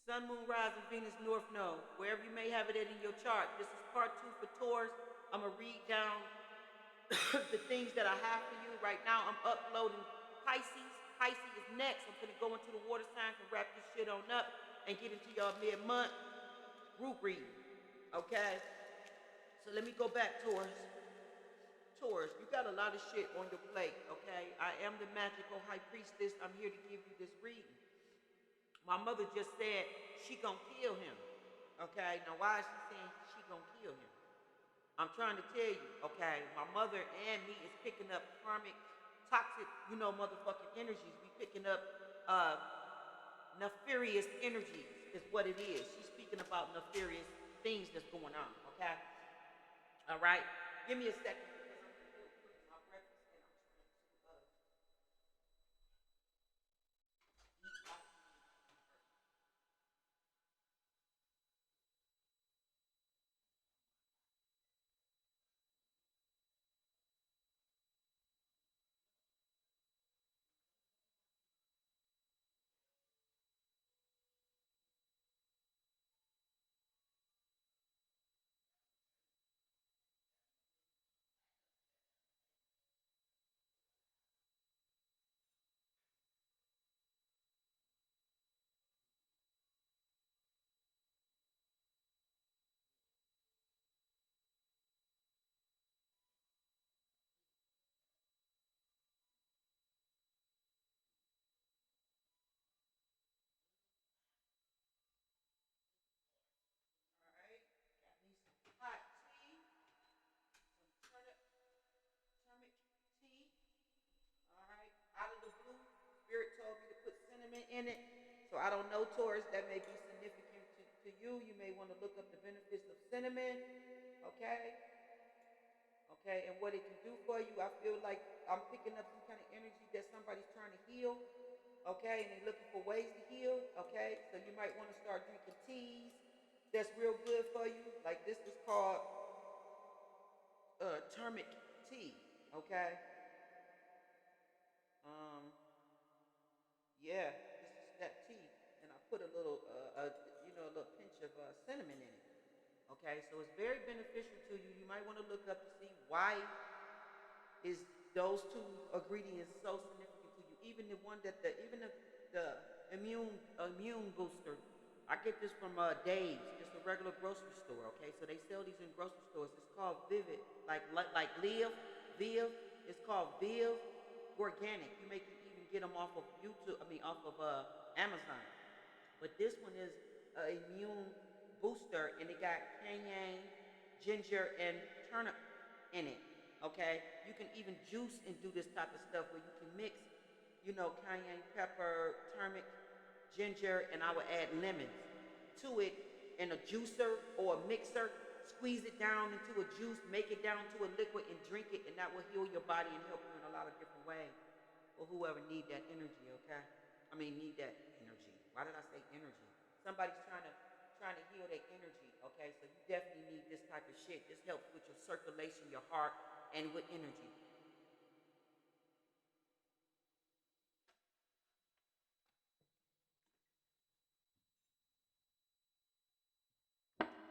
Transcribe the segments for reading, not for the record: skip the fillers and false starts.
Sun, Moon, Rising, Venus, North Node. Wherever you may have it in your chart. This is part 2 for Taurus. I'm going to read down the things that I have for you. Right now, I'm uploading Pisces. Pisces is next. I'm going to go into the water signs and wrap this shit on up and get into y'all mid-month group reading. Okay? So let me go back, Taurus. Taurus, you got a lot of shit on your plate, okay? I am the magical high priestess. I'm here to give you this reading. My mother just said she gonna kill him, okay? Now, why is she saying she gonna kill him? I'm trying to tell you, okay? My mother and me is picking up karmic, toxic, motherfucking energies. We picking up nefarious energies is what it is. She's speaking about nefarious things that's going on, okay? All right? Give me a second. Hot tea, some turmeric tea. All right, out of the blue, Spirit told me to put cinnamon in it. So I don't know, Taurus, that may be significant to you. You may want to look up the benefits of cinnamon. Okay, okay, and what it can do for you. I feel like I'm picking up some kind of energy that somebody's trying to heal. Okay, and they're looking for ways to heal. Okay, so you might want to start drinking teas that's real good for you. Like this is called turmeric tea. Okay. Um, yeah, this is that tea, and I put a little, a little pinch of cinnamon in it. Okay, so it's very beneficial to you. You might want to look up to see why is those two ingredients so significant to you. Even the one that the immune booster. I get this from Dave's, just a regular grocery store. Okay, so they sell these in grocery stores. It's called Vivid, like Viv. It's called Viv Organic. You may even get them off of YouTube. I mean, off of Amazon. But this one is an immune booster, and it got cayenne, ginger, and turnip in it. Okay, you can even juice and do this type of stuff where you can mix, cayenne pepper, turmeric, ginger, and I would add lemons to it in a juicer or a mixer. Squeeze it down into a juice, make it down to a liquid, and drink it, and that will heal your body and help you in a lot of different ways. For whoever need that energy, okay? I mean, need that energy. Why did I say energy? Somebody's trying to heal their energy, okay? So you definitely need this type of shit. This helps with your circulation, your heart, and with energy.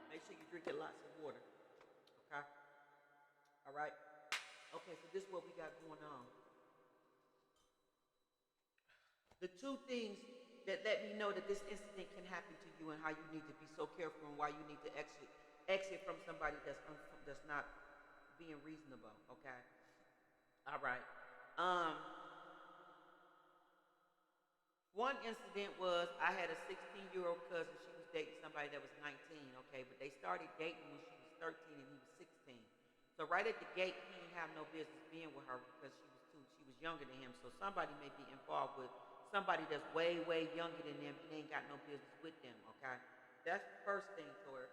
Make sure you drink lots of water, okay? All right? Okay, so this is what we got going on. The two things that let me know that this incident can happen to you and how you need to be so careful and why you need to exit from somebody that's not being reasonable. Okay. All right. Um, One incident was I had a 16-year-old cousin. She was dating somebody that was 19. Okay, but they started dating when she was 13 and he was 16. So right at the gate, he didn't have no business being with her because she was younger than him. So somebody may be involved with somebody that's way, way younger than them and they ain't got no business with them, okay? That's the first thing, Tori.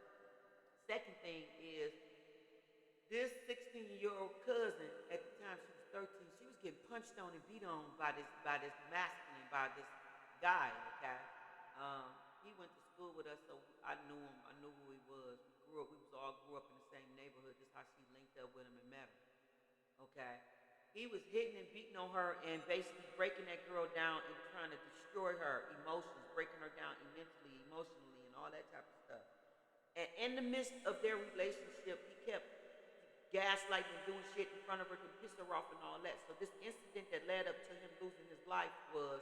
Second thing is this 16-year-old cousin, at the time she was 13, she was getting punched on and beat on by this masculine, by this guy, okay? Um, he went to school with us, so I knew him. I knew who he was. We all grew up in the same neighborhood. This is how she linked up with him and met him. Okay. He was hitting and beating on her and basically breaking that girl down and trying to destroy her emotions, breaking her down mentally, emotionally. in the midst of their relationship, he kept gaslighting and doing shit in front of her to piss her off and all that. So this incident that led up to him losing his life was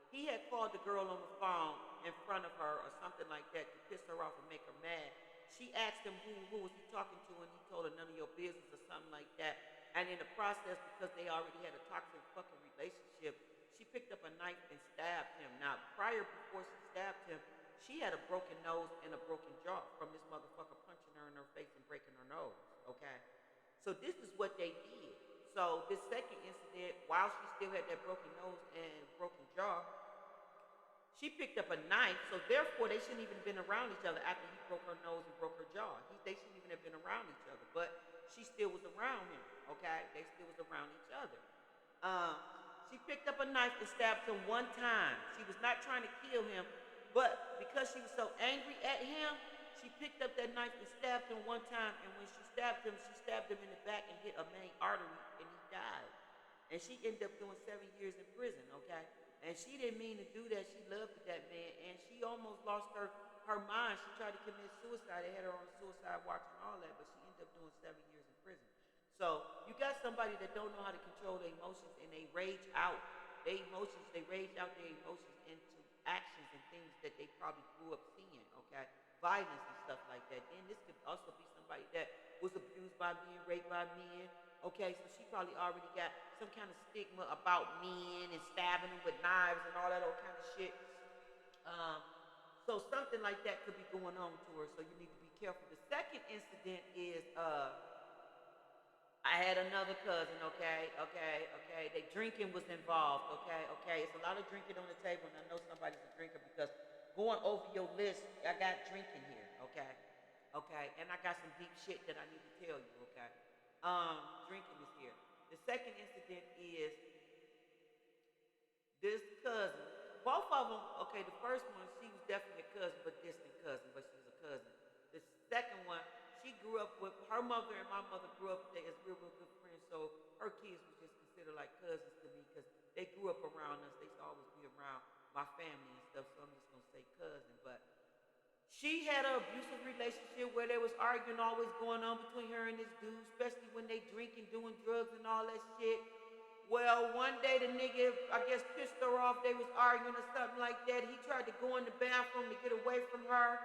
he had called the girl on the phone in front of her or something like that to piss her off and make her mad. She asked him who was he talking to, and he told her none of your business or something like that. And in the process, because they already had a toxic fucking relationship, she picked up a knife and stabbed him. Now, before she stabbed him, she had a broken nose and a broken jaw from this motherfucker punching her in her face and breaking her nose. Okay, so this is what they did. So this second incident, while she still had that broken nose and broken jaw, she picked up a knife. So therefore, they shouldn't even been around each other after he broke her nose and broke her jaw. They shouldn't even have been around each other. But she still was around him. Okay, they still was around each other. She picked up a knife and stabbed him one time. She was not trying to kill him, but because she was so angry at him, she picked up that knife and stabbed him one time. And when she stabbed him in the back and hit a main artery, and he died. And she ended up doing 7 years in prison, okay? And she didn't mean to do that. She loved that man, and she almost lost her mind. She tried to commit suicide. They had her on a suicide watch and all that, but she ended up doing 7 years in prison. So you got somebody that don't know how to control their emotions, and they rage out their emotions. They rage out their emotions into actions and things that they probably grew up seeing, okay? Violence and stuff like that. Then this could also be somebody that was abused by men, raped by men. Okay, so she probably already got some kind of stigma about men and stabbing them with knives and all that old kind of shit. So something like that could be going on to her, so you need to be careful. The second incident is I had another cousin, okay. They drinking was involved, okay. It's a lot of drinking on the table, and I know somebody's a drinker because going over your list, I got drinking here, okay, and I got some deep shit that I need to tell you, okay. Drinking is here. The second incident is this cousin. Both of them, okay, the first one, she was definitely a cousin, but distant cousin, but she was a cousin. The second one, she grew up with, her mother and my mother grew up as real good friends, so her kids was just considered like cousins to me because they grew up around us. They used to always be around my family and stuff, so I'm just going to say cousin, but she had an abusive relationship where there was arguing always going on between her and this dude, especially when they drinking, doing drugs and all that shit. Well, one day the nigga, I guess, pissed her off. They was arguing or something like that. He tried to go in the bathroom to get away from her.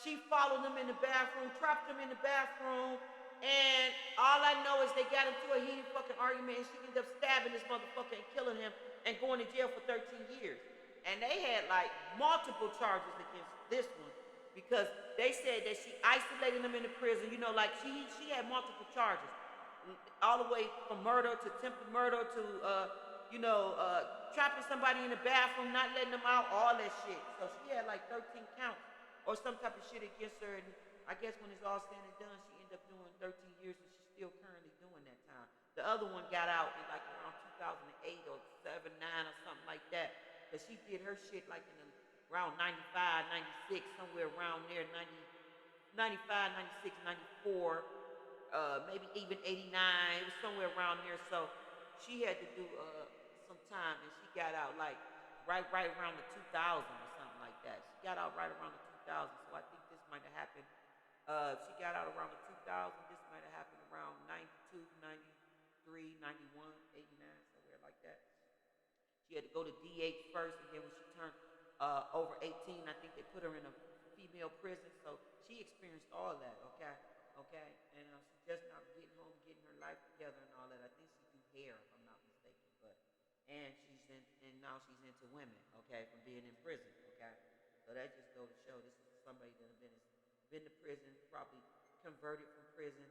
She followed him in the bathroom, trapped him in the bathroom, and all I know is they got into a heated fucking argument, and she ended up stabbing this motherfucker and killing him and going to jail for 13 years. And they had like multiple charges against this one because they said that she isolated him in the prison. You know, like she had multiple charges, all the way from murder to attempted murder to trapping somebody in the bathroom, not letting them out, all that shit. So she had like 13 counts or some type of shit against her. And I guess when it's all said and done, she ended up doing 13 years, and she's still currently doing that time. The other one got out in like around 2008 or 7, 9 or something like that. But she did her shit like in around 95, 96, somewhere around there, 95, 96, 94, maybe even 89. It was somewhere around there. So she had to do some time, and she got out like right around the 2000 or something like that. She got out right around the 2000. So I think this might have happened. She got out around the 2000. This might have happened around 92, 93, 91, 89, somewhere like that. She had to go to DH first, and then when she turned over 18, I think they put her in a female prison. So she experienced all that, okay? And she's just now getting home, getting her life together and all that. I think she do hair, if I'm not mistaken. And now she's into women, okay, from being in prison, okay? So that just goes to show this is somebody that have been to prison, probably converted from prison,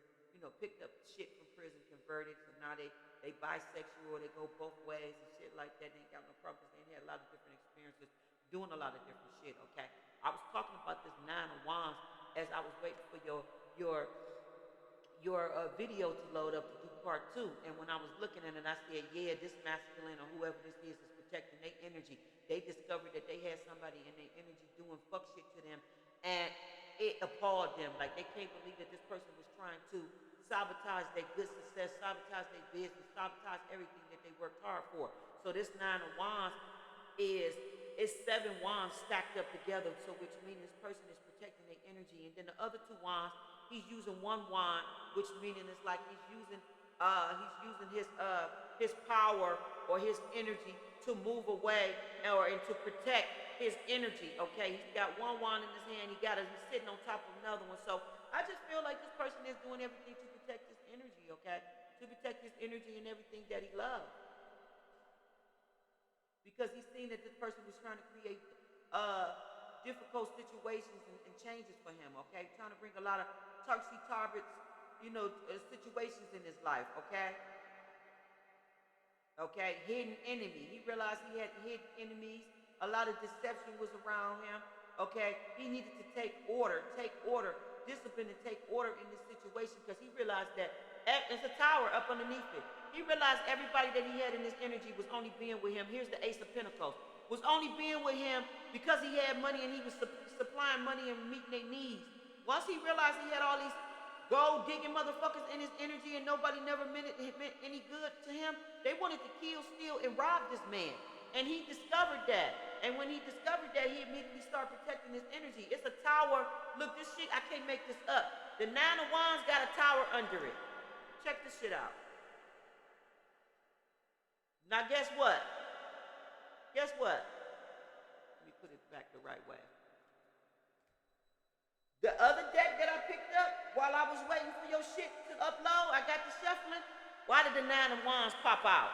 picked up shit from prison, converted. So now they bisexual, they go both ways and shit like that. They ain't got no problem because they had a lot of different experiences doing a lot of different shit, okay? I was talking about this 9 of Wands as I was waiting for your video to load up to do part 2. And when I was looking at it, I said, yeah, this masculine or whoever this is protecting their energy. They discovered that they had somebody in their energy doing fuck shit to them, and it appalled them. Like, they can't believe that this person was trying to sabotage their good success, sabotage their business, sabotage everything that they worked hard for. So this 9 of Wands is it's 7 wands stacked up together, so which means this person is protecting their energy. And then the other 2 wands, he's using 1 wand, which meaning it's like he's using his power or his energy to move away and to protect his energy. Okay, he's got 1 wand in his hand, he's sitting on top of another one. So I just feel like this person is doing everything to protect his energy, okay? To protect his energy and everything that he loves. Because he's seen that this person was trying to create difficult situations and changes for him, okay? Trying to bring a lot of topsy-turvy, situations in his life, okay? Okay, hidden enemy. He realized he had hidden enemies. A lot of deception was around him, okay? He needed to take order, discipline and take order in this situation because he realized that it's a tower up underneath it. He realized everybody that he had in his energy was only being with him. Here's the Ace of Pentacles. Was only being with him because he had money and he was supplying money and meeting their needs. Once he realized he had all these gold digging motherfuckers in his energy and nobody never meant any good to him, they wanted to kill, steal, and rob this man. And he discovered that. And when he discovered that, he immediately started protecting his energy. It's a tower. Look, this shit, I can't make this up. The 9 of Wands got a tower under it. Check this shit out. Now guess what? Guess what? Let me put it back the right way. The other deck that I picked up while I was waiting for your shit to upload, I got the shuffling. Why did the 9 of Wands pop out?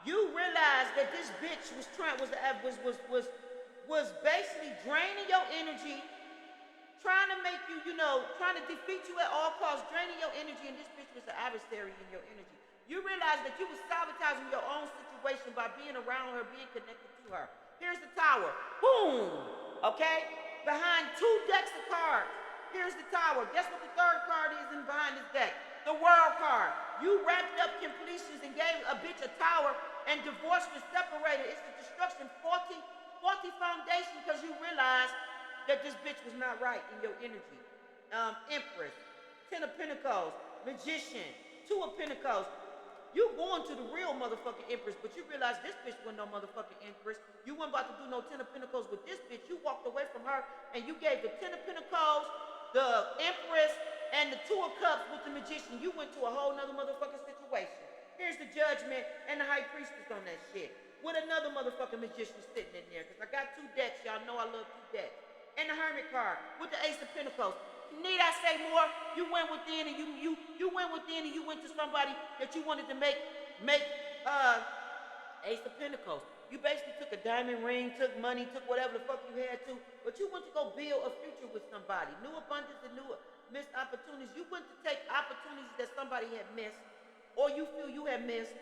You realize that this bitch was basically draining your energy, trying to make you, trying to defeat you at all costs, draining your energy, and this bitch was an adversary in your energy. You realize that you was sabotaging your own situation by being around her, being connected to her. Here's the tower. Boom! Okay? Behind 2 decks of cards. Here's the tower. Guess what the 3rd card is in behind this deck? The World card. You wrapped up completions and gave a bitch a tower, and divorce was separated. It's the destruction, faulty foundation, because you realized that this bitch was not right in your energy. Empress, 10 of Pentacles, Magician, 2 of Pentacles. You going to the real motherfucking Empress, but you realize this bitch wasn't no motherfucking Empress. You weren't about to do no 10 of Pentacles with this bitch. You walked away from her, and you gave the 10 of Pentacles, the Empress, and the 2 of Cups with the Magician. You went to a whole nother motherfucking situation. Here's the Judgment and the High Priestess on that shit, with another motherfucking Magician sitting in there, because I got 2 decks. Y'all know I love 2 decks. And the Hermit card with the Ace of Pentacles. Need I say more? You went within and you went within and you went to somebody that you wanted to make Ace of Pentacles. You basically took a diamond ring, took money, took whatever the fuck you had to, but you went to go build a future with somebody. New abundance and new missed opportunities. You went to take opportunities that somebody had missed, or you feel you had missed,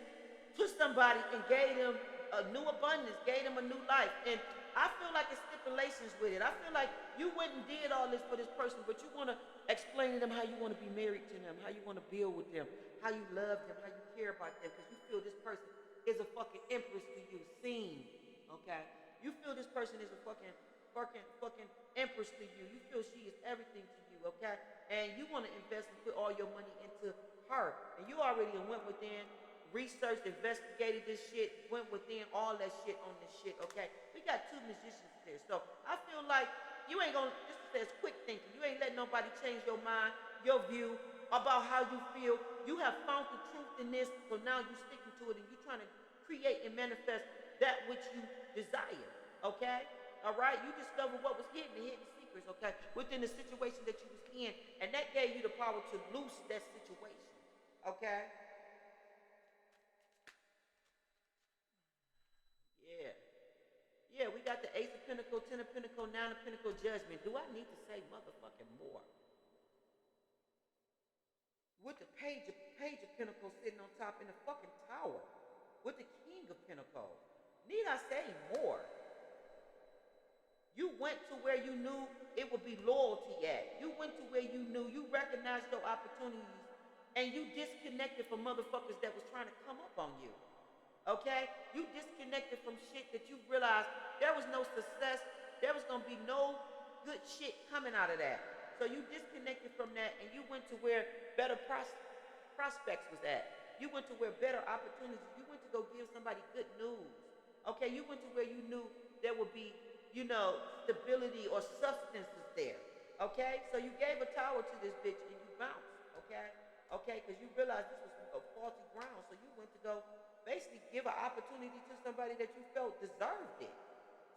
to somebody and gave them a new abundance, gave them a new life. And I feel like it's stipulations with it. I feel like you went and did all this for this person, but you want to explain to them how you want to be married to them, how you want to build with them, how you love them, how you care about them, because you feel this person is a fucking empress to you, seen, okay? You feel this person is a fucking empress to you. You feel she is everything to you, okay? And you want to invest and put all your money into her. And you already went within, researched, investigated this shit, went within all that shit on this shit, okay? We got 2 Magicians there. So I feel like you ain't gonna, this says quick thinking. You ain't letting nobody change your mind, your view about how you feel. You have found the truth in this, so now you're sticking to it and you're trying to create and manifest that which you desire, okay? All right? You discovered what was hidden, the hidden secrets, okay? Within the situation that you was in, and that gave you the power to loose that situation, okay? Yeah, we got the Ace of Pentacles, 10 of Pentacles, 9 of Pentacles, Judgment. Do I need to say motherfucking more? With the Page of Pentacles sitting on top in the fucking tower. With the King of Pentacles. Need I say more? You went to where you knew it would be loyalty at. You went to where you knew, you recognized your opportunities, and you disconnected from motherfuckers that was trying to come up on you. Okay? You disconnected from shit that you realized there was no success, there was gonna be no good shit coming out of that. So you disconnected from that and you went to where better prospects was at. You went to where better opportunities, you went to go give somebody good news. Okay, you went to where you knew there would be, you know, stability or substances there. Okay? So you gave a tower to this bitch and you bounced. Okay? Okay? Because you realized this was a faulty ground. So you went to go basically give an opportunity to somebody that you felt deserved it.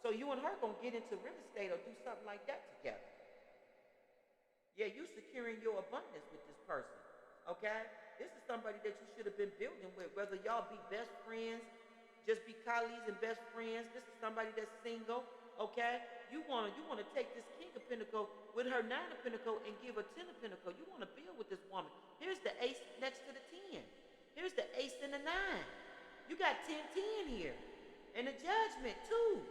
So you and her gonna get into real estate or do something like that together. Yeah, you securing your abundance with this person. Okay? This is somebody that you should have been building with, whether y'all be best friends, just be colleagues and best friends. This is somebody that's single, okay? You wanna take this King of Pentacle with her Nine of Pentacle and give her Ten of Pentacle. You wanna build with this woman. Here's the ace next to the 10. Here's the ace and the 9. You got 10-10 here. And the Judgment too.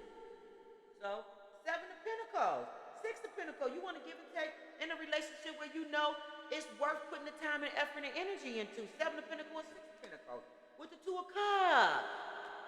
So, 7 of Pentacles, 6 of Pentacles. You wanna give and take in a relationship where you know it's worth putting the time and effort and energy into. 7 of Pentacles and 6 of Pentacles. With the 2 of Cups.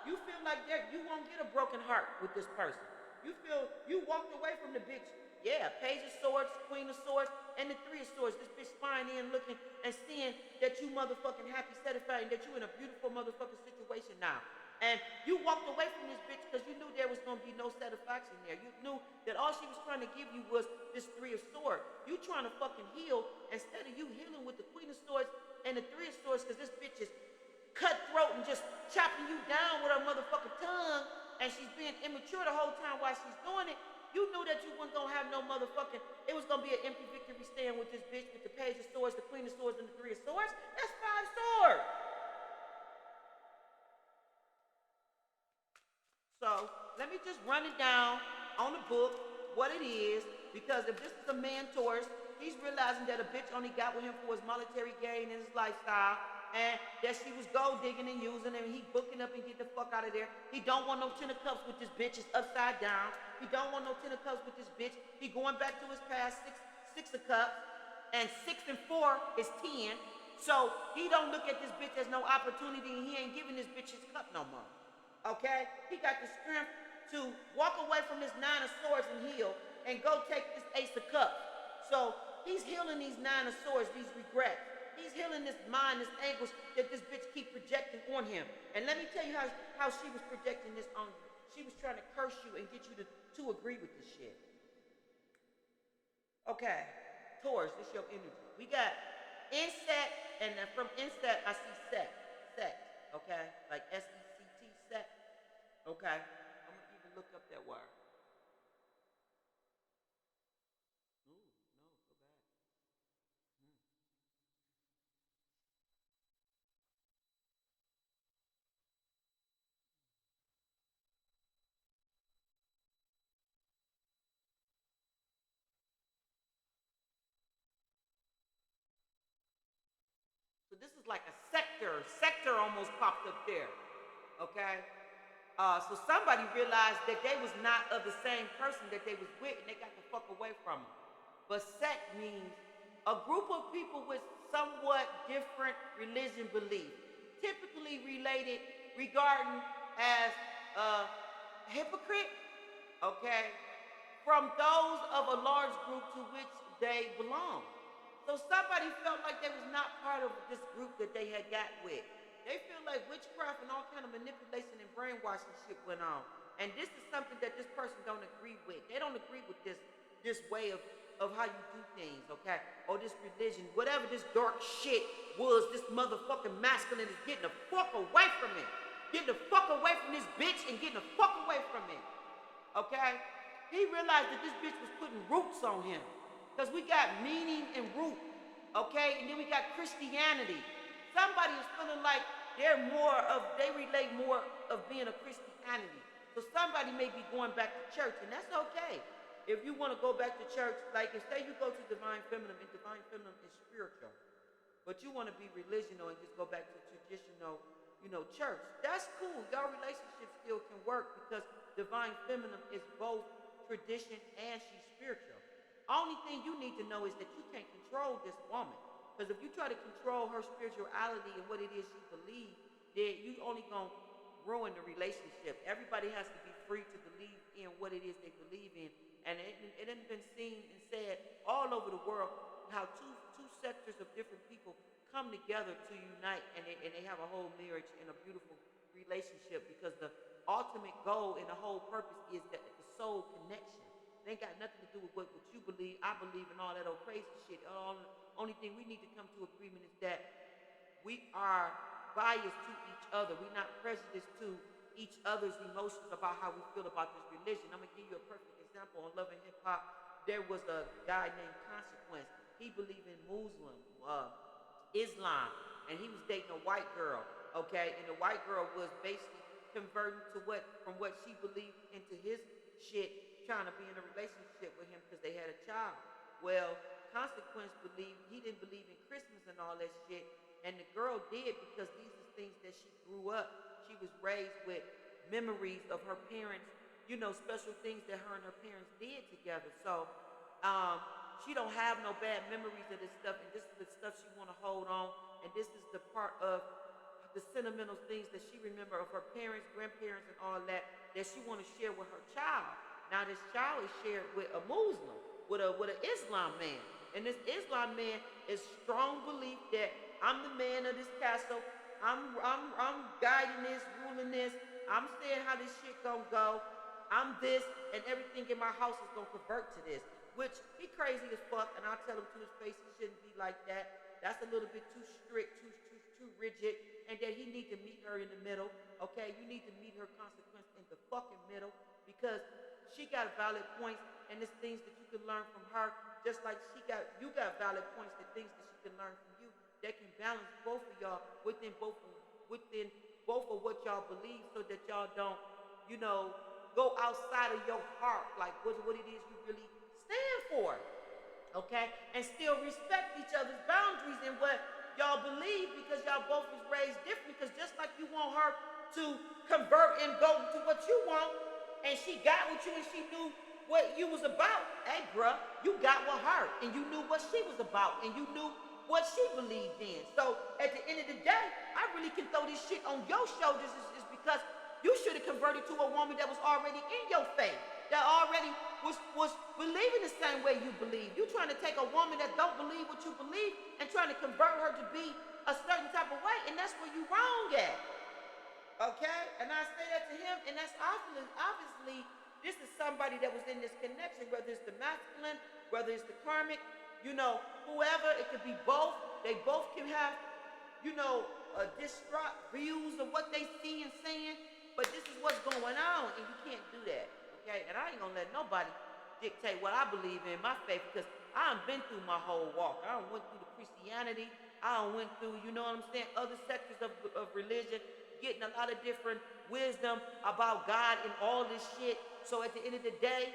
You feel like you won't get a broken heart with this person. You feel you walked away from the bitch. Yeah, Page of Swords, Queen of Swords, and the 3 of Swords. This bitch spying in, looking and seeing that you motherfucking happy, satisfied, and that you in a beautiful motherfucking situation now. And you walked away from this bitch because you knew there was going to be no satisfaction there. You knew that all she was trying to give you was this 3 of Swords. You trying to fucking heal instead of you healing with the Queen of Swords and the 3 of Swords, because this bitch is cutthroat and just chopping you down with her motherfucking tongue, and she's being immature the whole time while she's doing it. You knew that you weren't gonna have no motherfucking, it was gonna be an empty victory stand with this bitch with the Page of Swords, the Queen of Swords, and the 3 of Swords. That's 5 swords. So let me just run it down on the book, what it is, because if this is a man Taurus, he's realizing that a bitch only got with him for his monetary gain and his lifestyle, and that she was gold digging and using him, and he booking up and get the fuck out of there. He don't want no 10 of Cups with this bitch. It's upside down. He don't want no 10 of Cups with this bitch. He going back to his past 6 of Cups, and 6 and 4 is 10. So he don't look at this bitch as no opportunity, and he ain't giving this bitch his cup no more. Okay? He got the strength to walk away from this 9 of Swords and heal, and go take this Ace of Cups. So he's healing these 9 of Swords, these regrets. He's healing this mind, this anguish that this bitch keep projecting on him. And let me tell you how she was projecting this on you. She was trying to curse you and get you to agree with this shit. Okay, Taurus, this your energy. We got inset, and then from inset, I see sect, okay? Like S-E-C-T, sect, okay? I'm gonna even look up that word. So this is like a sector. Sector almost popped up there. Okay? So somebody realized that they was not of the same person that they was with, and they got the fuck away from them. But sect means a group of people with somewhat different religion belief, typically related regarding as a hypocrite, okay, from those of a large group to which they belong. So somebody felt like they was not part of this group that they had got with. They feel like witchcraft and all kind of manipulation and brainwashing shit went on. And this is something that this person don't agree with. They don't agree with this way of how you do things, okay? Or this religion, whatever this dark shit was, this motherfucking masculine is getting the fuck away from it. Getting the fuck away from this bitch and getting the fuck away from it. Okay? He realized that this bitch was putting roots on him. Because we got meaning and root, okay? And then we got Christianity. Somebody is feeling like they relate more of being a Christianity. So somebody may be going back to church, and that's okay. If you want to go back to church, like if say you go to Divine Feminine, and Divine Feminine is spiritual, but you want to be religional and just go back to traditional, church, that's cool. Your relationship still can work because Divine Feminine is both tradition and she's spiritual. Only thing you need to know is that you can't control this woman. Because if you try to control her spirituality and what it is she believes, then you only going to ruin the relationship. Everybody has to be free to believe in what it is they believe in. And it has been seen and said all over the world how two sectors of different people come together to unite, and they have a whole marriage and a beautiful relationship because the ultimate goal and the whole purpose is that the soul connection. It ain't got nothing to do with what you believe, I believe, and all that old crazy shit. Only thing we need to come to agreement is that we are biased to each other. We're not prejudiced to each other's emotions about how we feel about this religion. I'm gonna give you a perfect example. On Love and Hip Hop, there was a guy named Consequence. He believed in Islam, and he was dating a white girl. Okay, and the white girl was basically converting to from what she believed into his shit, trying to be in a relationship with him because they had a child. Well, Consequence believed he didn't believe in Christmas and all that shit, and the girl did because these are things that she grew up. She was raised with memories of her parents, special things that her and her parents did together. So she don't have no bad memories of this stuff, and this is the stuff she want to hold on, and this is the part of the sentimental things that she remember of her parents, grandparents, and all that she want to share with her child. Now this child is shared with a Muslim, with an Islam man, and this Islam man is strong belief that I'm the man of this castle. I'm guiding this, ruling this. I'm saying how this shit gonna go. I'm this, and everything in my house is gonna convert to this. Which he crazy as fuck, and I'll tell him to his face he shouldn't be like that. That's a little bit too strict, too rigid, and that he need to meet her in the middle. Okay, you need to meet her Consequence in the fucking middle, because she got valid points, and there's things that you can learn from her, just like you got valid points, the things that she can learn from you, that can balance both of y'all within both of what y'all believe, so that y'all don't, go outside of your heart, like what it is you really stand for. Okay? And still respect each other's boundaries and what y'all believe, because y'all both was raised different, because just like you want her to convert and go to what you want, and she got with you and she knew what you was about, hey bruh, you got with her and you knew what she was about and you knew what she believed in. So at the end of the day, I really can throw this shit on your shoulders is because you should have converted to a woman that was already in your faith, that already was believing the same way you believe. You trying to take a woman that don't believe what you believe and trying to convert her to be a certain type of way, and that's where you wrong at. Okay? And I say that to him, and that's obviously this is somebody that was in this connection, whether it's the masculine, whether it's the karmic, whoever, it could be both. They both can have, distraught views of what they see and saying, but this is what's going on, and you can't do that, okay? And I ain't gonna let nobody dictate what I believe in, my faith, because I done been through my whole walk. I done went through the Christianity. I done went through, other sectors of religion, getting a lot of different wisdom about God and all this shit. So at the end of the day,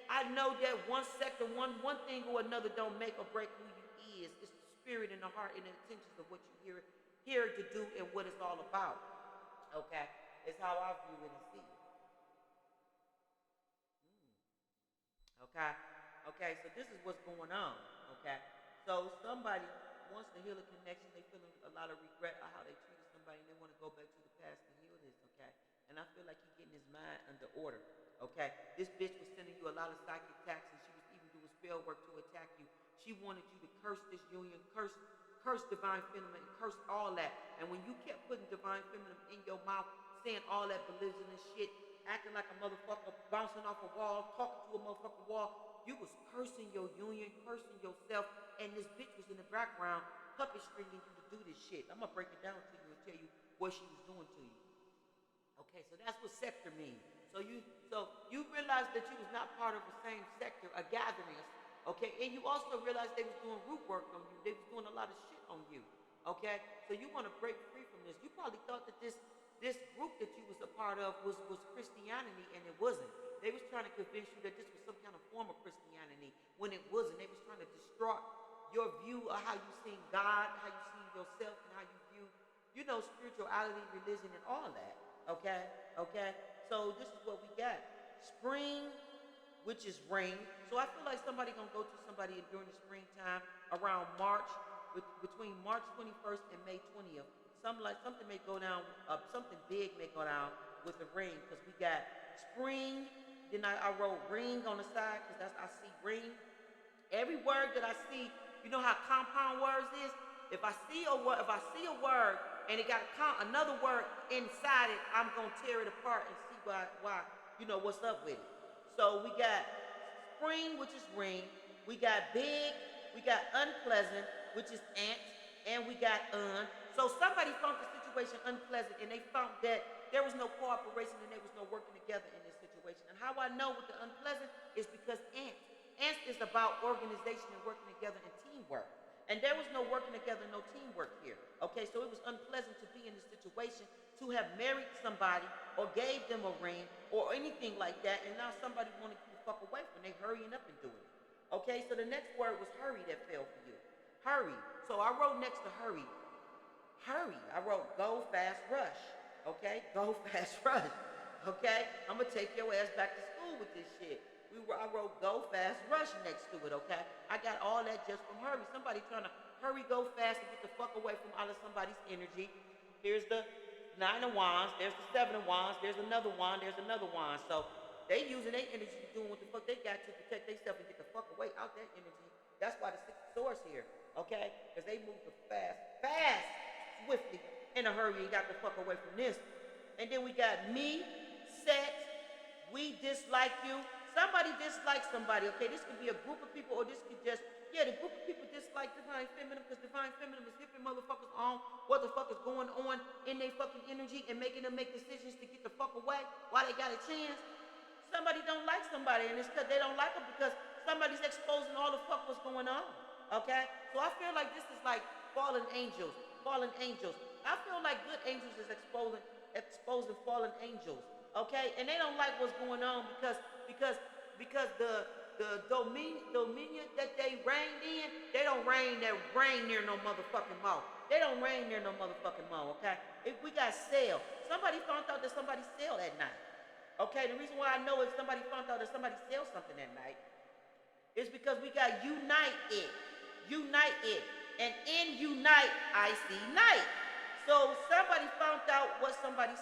I know that one sector, one thing or another don't make or break who you is. It's the spirit and the heart and the intentions of what you here to do and what it's all about. Okay? It's how I view it and see it. Okay? Okay, so this is what's going on. Okay? So somebody wants to heal a connection. They feeling a lot of regret of how they treated somebody, and they want to go back to the past to heal this. Okay? And I feel like he's getting his mind under order. Okay? This bitch was sending you a lot of psychic attacks, and she was even doing spell work to attack you. She wanted you to curse this union, curse divine feminine, and curse all that. And when you kept putting divine feminine in your mouth, saying all that belligerent shit, acting like a motherfucker, bouncing off a wall, talking to a motherfucking wall, you was cursing your union, cursing yourself, and this bitch was in the background puppet stringing you to do this shit. I'm gonna break it down to you and tell you what she was doing to you. Okay, so that's what sector means. So you realized that you was not part of the same sector, a gathering, okay? And you also realized they was doing root work on you. They was doing a lot of shit on you, okay? So you want to break free from this. You probably thought that this group that you was a part of was Christianity, and it wasn't. They was trying to convince you that this was some kind of form of Christianity when it wasn't. They was trying to distort your view of how you seen God, how you seen yourself, and how you view, spirituality, religion, and all that. Okay? Okay? So this is what we got. Spring, which is rain. So I feel like somebody gonna go to somebody during the springtime around March, between March 21st and May 20th. Something may go down, something big may go down with the rain, because we got spring. Then I wrote ring on the side because I see ring. Every word that I see, you know how compound words is? If I see a word and it got another word inside it, I'm gonna tear it apart and see why what's up with it. So we got spring, which is ring. We got big. We got unpleasant, which is ant, and we got So somebody found the situation unpleasant, and they found that there was no cooperation and there was no working together in this situation. And how I know with the unpleasant is because ants is about organization and working together and teamwork. And there was no working together, no teamwork here. Okay, so it was unpleasant to be in this situation, to have married somebody or gave them a ring or anything like that, and now somebody wanted to get the fuck away from it. They hurrying up and doing it. Okay, so the next word was hurry that fell for you. Hurry. So I wrote next to hurry. Hurry. I wrote go fast rush. Okay, go fast rush. Okay, I'm gonna take your ass back to school with this shit. I wrote go fast rush next to it, okay? I got all that just from hurry. Somebody trying to hurry, go fast, and get the fuck away from all of somebody's energy. Here's the 9 of wands, there's the 7 of wands, there's another wand, there's another wand. So they using their energy to doing what the fuck they got to protect themselves and get the fuck away out that energy. That's why the 6 of swords here, okay? Because they moved fast, swiftly, in a hurry and got the fuck away from this. And then we got me, set, we dislike you. Somebody dislikes somebody, okay? This could be a group of people, or this could just, the group of people dislike Divine Feminine because Divine Feminine is hipping motherfuckers on what the fuck is going on in their fucking energy and making them make decisions to get the fuck away while they got a chance. Somebody don't like somebody, and it's because they don't like them because somebody's exposing all the fuck what's going on, okay? So I feel like this is like fallen angels. I feel like good angels is exposing fallen angels. Okay, and they don't like what's going on because the dominion that they reigned in, they don't reign near no motherfucking mall. They don't reign near no motherfucking mall. Okay, if we got sale, somebody found out that somebody sell at night. Okay, the reason why I know if somebody found out that somebody sells something at night is because we got unite it, and in unite I see night. So somebody found out what somebody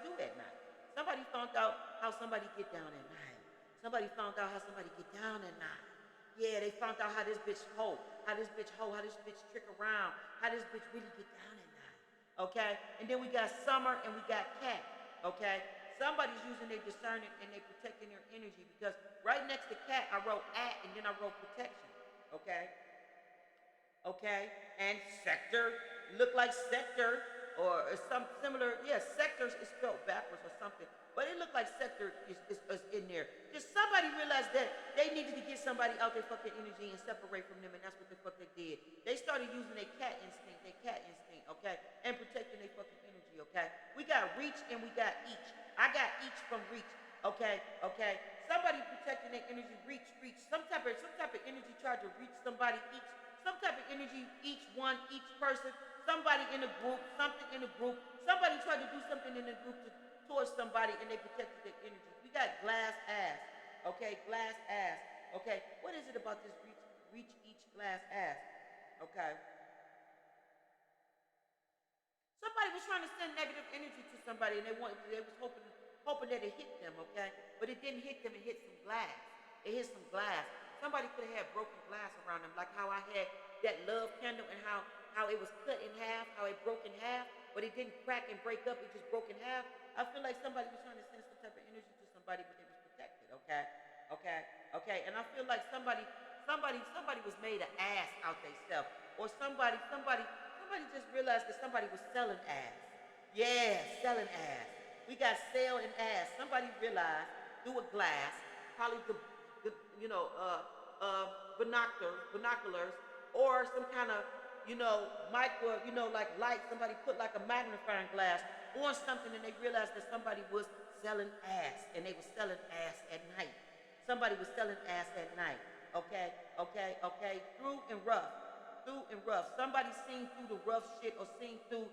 do at night. Somebody found out how somebody get down at night. Somebody found out how somebody get down at night. Yeah, they found out how this bitch hoe, how this bitch trick around, how this bitch really get down at night. Okay? And then we got summer and we got cat. Okay? Somebody's using their discernment and they protecting their energy because right next to cat, I wrote at and then I wrote protection. Okay? Okay? And sector, look like sector. Or some similar, sectors is spelled backwards or something, but it looked like sector is in there. Just somebody realized that they needed to get somebody out their fucking energy and separate from them, and that's what the fuck they did. They started using their cat instinct, okay, and protecting their fucking energy, okay. We got reach and we got each. I got each from reach, okay. Somebody protecting their energy, reach. Some type of energy tried to reach somebody, each. Some type of energy, each person. Somebody in a group, something in a group. Somebody tried to do something in a group towards somebody and they protected their energy. We got glass ass, okay? Glass ass, okay? What is it about this reach each glass ass, okay? Somebody was trying to send negative energy to somebody and they was hoping that it hit them, okay? But it didn't hit them, it hit some glass. It hit some glass. Somebody could have had broken glass around them, like how I had that love candle and how it was cut in half, how it broke in half, but it didn't crack and break up, it just broke in half. I feel like somebody was trying to send some type of energy to somebody, but they was protected, okay? And I feel like somebody was made an ass out themselves, or somebody just realized that somebody was selling ass. Yeah, selling ass. We got sale and ass. Somebody realized through a glass, probably binoculars, or some kind of micro, like light, somebody put like a magnifying glass on something and they realized that somebody was selling ass and they were selling ass at night. Somebody was selling ass at night, okay? Through and rough. Somebody seen through the rough shit or seen through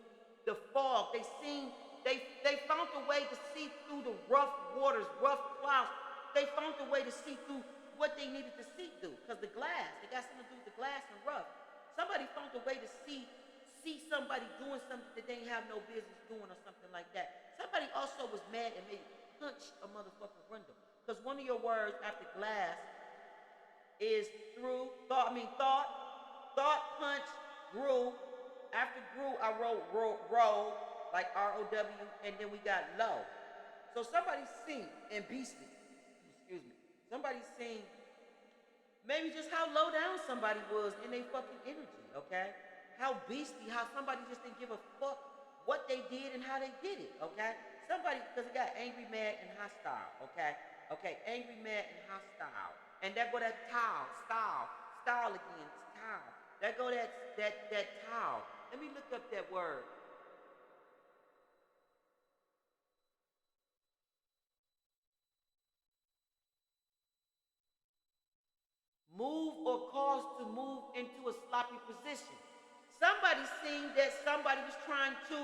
the fog. They found a way to see through the rough waters, rough clouds. They found a way to see through what they needed to see through because the glass, they got something to do with the glass and rough. Somebody found a way to see somebody doing something that they ain't have no business doing or something like that. Somebody also was mad and maybe punched a motherfucking window. Because one of your words after glass is through, thought, punch, grew. After grew, I wrote roll, like R-O-W, and then we got low. So somebody's seen, and beastly, excuse me, somebody's seen maybe just how low down somebody was in their fucking energy, okay? How beastly, how somebody just didn't give a fuck what they did and how they did it, okay? Somebody, because it got angry, mad, and hostile, okay? Okay, angry, mad, and hostile. And that go that style again, style. That go that towel. Let me look up that word. Move or cause to move into a sloppy position. Somebody seen that somebody was trying to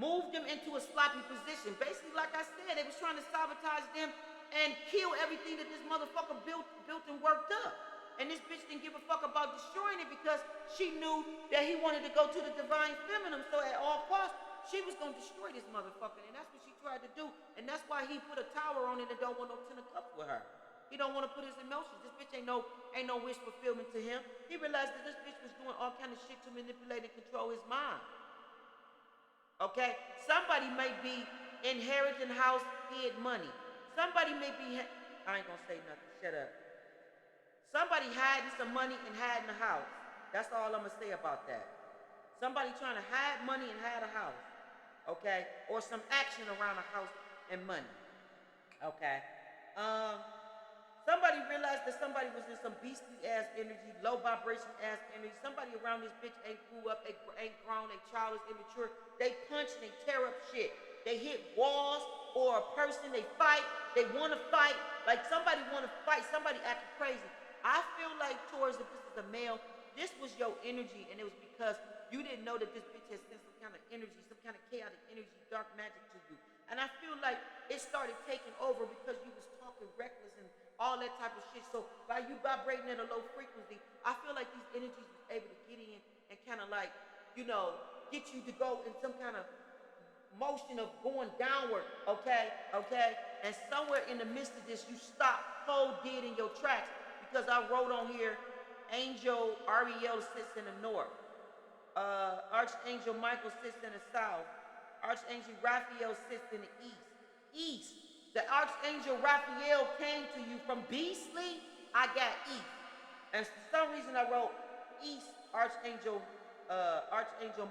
move them into a sloppy position. Basically, like I said, they was trying to sabotage them and kill everything that this motherfucker built and worked up. And this bitch didn't give a fuck about destroying it because she knew that he wanted to go to the divine feminine. So at all costs, she was gonna destroy this motherfucker, and that's what she tried to do. And that's why he put a tower on it and don't want no 10 of cups with her. He don't want to put his emotions. This bitch ain't no wish fulfillment to him. He realized that this bitch was doing all kind of shit to manipulate and control his mind. Okay? Somebody may be inheriting house, hid money. Somebody may be, I ain't gonna say nothing, shut up. Somebody hiding some money and hiding a house. That's all I'm gonna say about that. Somebody trying to hide money and hide a house. Okay? Or some action around a house and money. Okay? Somebody realized that somebody was in some beastly ass energy, low vibration ass energy. Somebody around this bitch ain't grew up, ain't grown, they childish, immature. They punch and they tear up shit. They hit walls or a person, they fight, they want to fight. Like somebody want to fight, somebody acting crazy. I feel like Taurus, if this is a male, this was your energy, and it was because you didn't know that this bitch has sent some kind of energy, some kind of chaotic energy, dark magic to you. And I feel like it started taking over because you was talking reckless and all that type of shit. So by you vibrating at a low frequency, I feel like these energies was able to get in and kind of like, you know, get you to go in some kind of motion of going downward, okay? And somewhere in the midst of this, you stop cold dead in your tracks because I wrote on here, Angel Ariel sits in the north. Archangel Michael sits in the south. Archangel Raphael sits in the east. The Archangel Raphael came to you from beastly, I got east. And for some reason I wrote east Archangel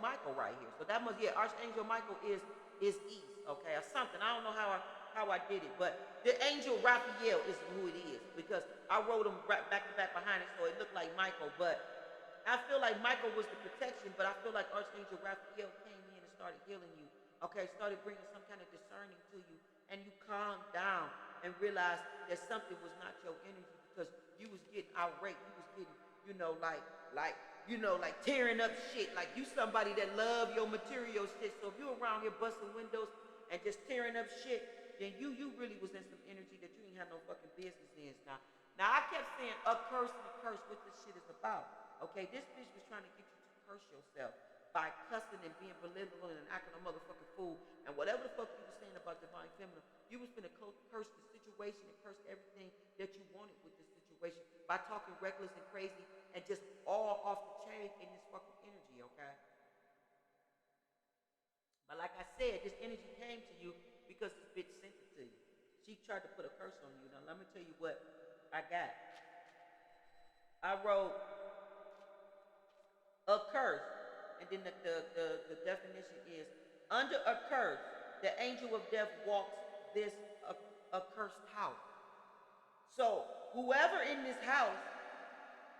Michael right here. So that must, yeah, Archangel Michael is east, okay, or something. I don't know how I did it, but the angel Raphael is who it is because I wrote them back to back behind it, so it looked like Michael. But I feel like Michael was the protection, but I feel like Archangel Raphael came in and started healing you. Okay, started bringing some kind of discerning to you, and you calmed down and realized that something was not your energy because you was getting irate. You was getting, like tearing up shit. Like you somebody that love your material shit. So if you around here busting windows and just tearing up shit, then you really was in some energy that you ain't have no fucking business in. Now I kept saying a curse and a curse, what this shit is about. Okay, this bitch was trying to get you to curse yourself by cussing and being belligerent and acting a motherfucking fool. And whatever the fuck you were saying about divine feminine, you was finna curse the situation and curse everything that you wanted with this situation by talking reckless and crazy and just all off the chain in this fucking energy, okay? But like I said, this energy came to you because this bitch sent it to you. She tried to put a curse on you. Now let me tell you what I got. I wrote a curse. And then the definition is, under a curse, the angel of death walks this accursed house. So whoever in this house,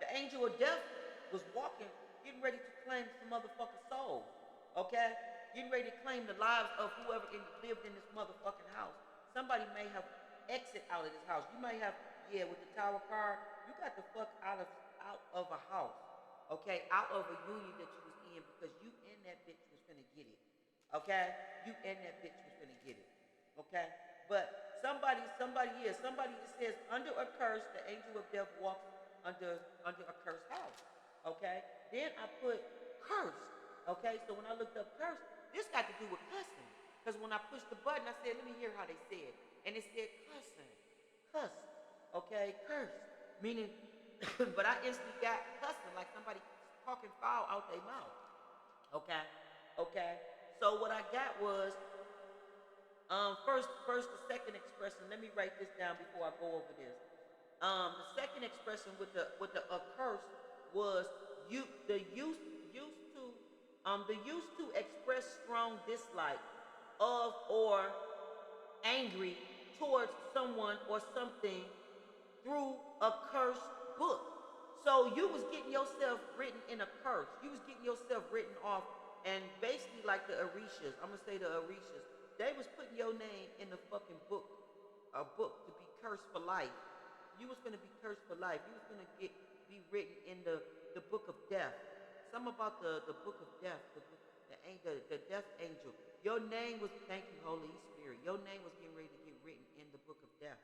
the angel of death was walking, getting ready to claim some motherfucking souls, okay? Getting ready to claim the lives of whoever lived in this motherfucking house. Somebody may have exit out of this house. You may have, yeah, with the tower card, you got the fuck out of a house, okay? Out of a union that you was in because you and that bitch was finna get it, okay? You and that bitch was finna get it, okay? But somebody that says, under a curse, the angel of death walks under a cursed house, okay? Then I put curse, okay? So when I looked up curse, this got to do with cussing. Because when I pushed the button, I said, let me hear how they said. And it said cussing, cuss, okay? Curse, meaning, but I instantly got cussing, like somebody talking foul out their mouth, okay? So what I got was First, the second expression. Let me write this down before I go over this. The second expression with the curse was you the used to express strong dislike of or angry towards someone or something through a cursed book. So you was getting yourself written in a curse. You was getting yourself written off, and basically like the Orishas, I'm gonna say the Orishas, they was putting your name in the fucking book, a book to be cursed for life. You was gonna be cursed for life. You was gonna be written in the book of death. Something about the book of death, the death angel. Your name was, thank you, Holy Spirit. Your name was getting ready to get written in the book of death,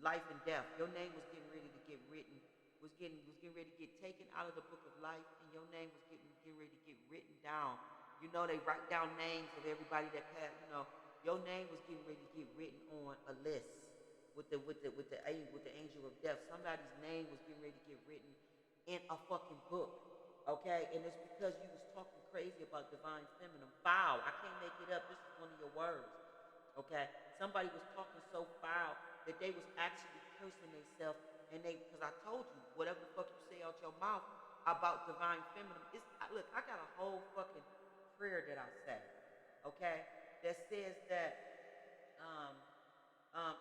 life and death. Your name was getting ready to get written, was getting ready to get taken out of the book of life, and your name was getting ready to get written down. You know, they write down names of everybody that passed. You know, your name was getting ready to get written on a list with the angel of death. Somebody's name was getting ready to get written in a fucking book. Okay, and it's because you was talking crazy about divine feminine. Foul. I can't make it up. This is one of your words. Okay, somebody was talking so foul that they was actually cursing themselves, and because I told you, whatever the fuck you say out your mouth about divine feminine, look, I got a whole fucking prayer that I say, okay, that says that um,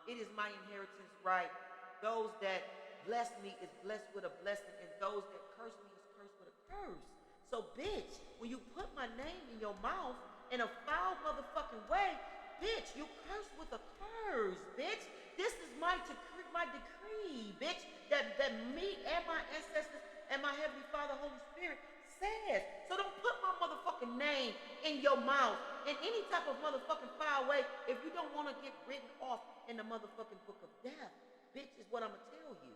it is my inheritance right. Those that bless me is blessed with a blessing, and those that curse me is cursed with a curse. So, bitch, when you put my name in your mouth in a foul motherfucking way, bitch, you curse with a curse, bitch. This is my decree, bitch, that me and my ancestors and my Heavenly Father, Holy Spirit, says. So don't put my motherfucking name in your mouth in any type of motherfucking foul way if you don't want to get written off in the motherfucking book of death. Bitch, is what I'm going to tell you.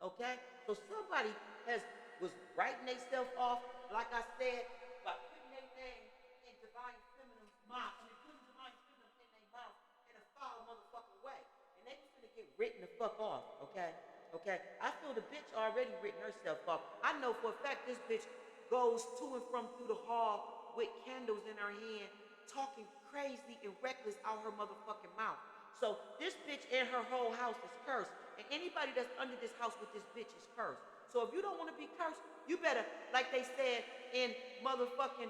Okay? So somebody was writing themselves off, like I said, by putting their name in divine feminine's mouth. I mean, putting divine feminine in their mouth in a foul motherfucking way. And they was going to get written the fuck off. Okay? Okay? I feel the bitch already written herself off. I know for a fact this bitch goes to and from through the hall with candles in her hand, talking crazy and reckless out her motherfucking mouth. So this bitch and her whole house is cursed. And anybody that's under this house with this bitch is cursed. So if you don't want to be cursed, you better, like they said in motherfucking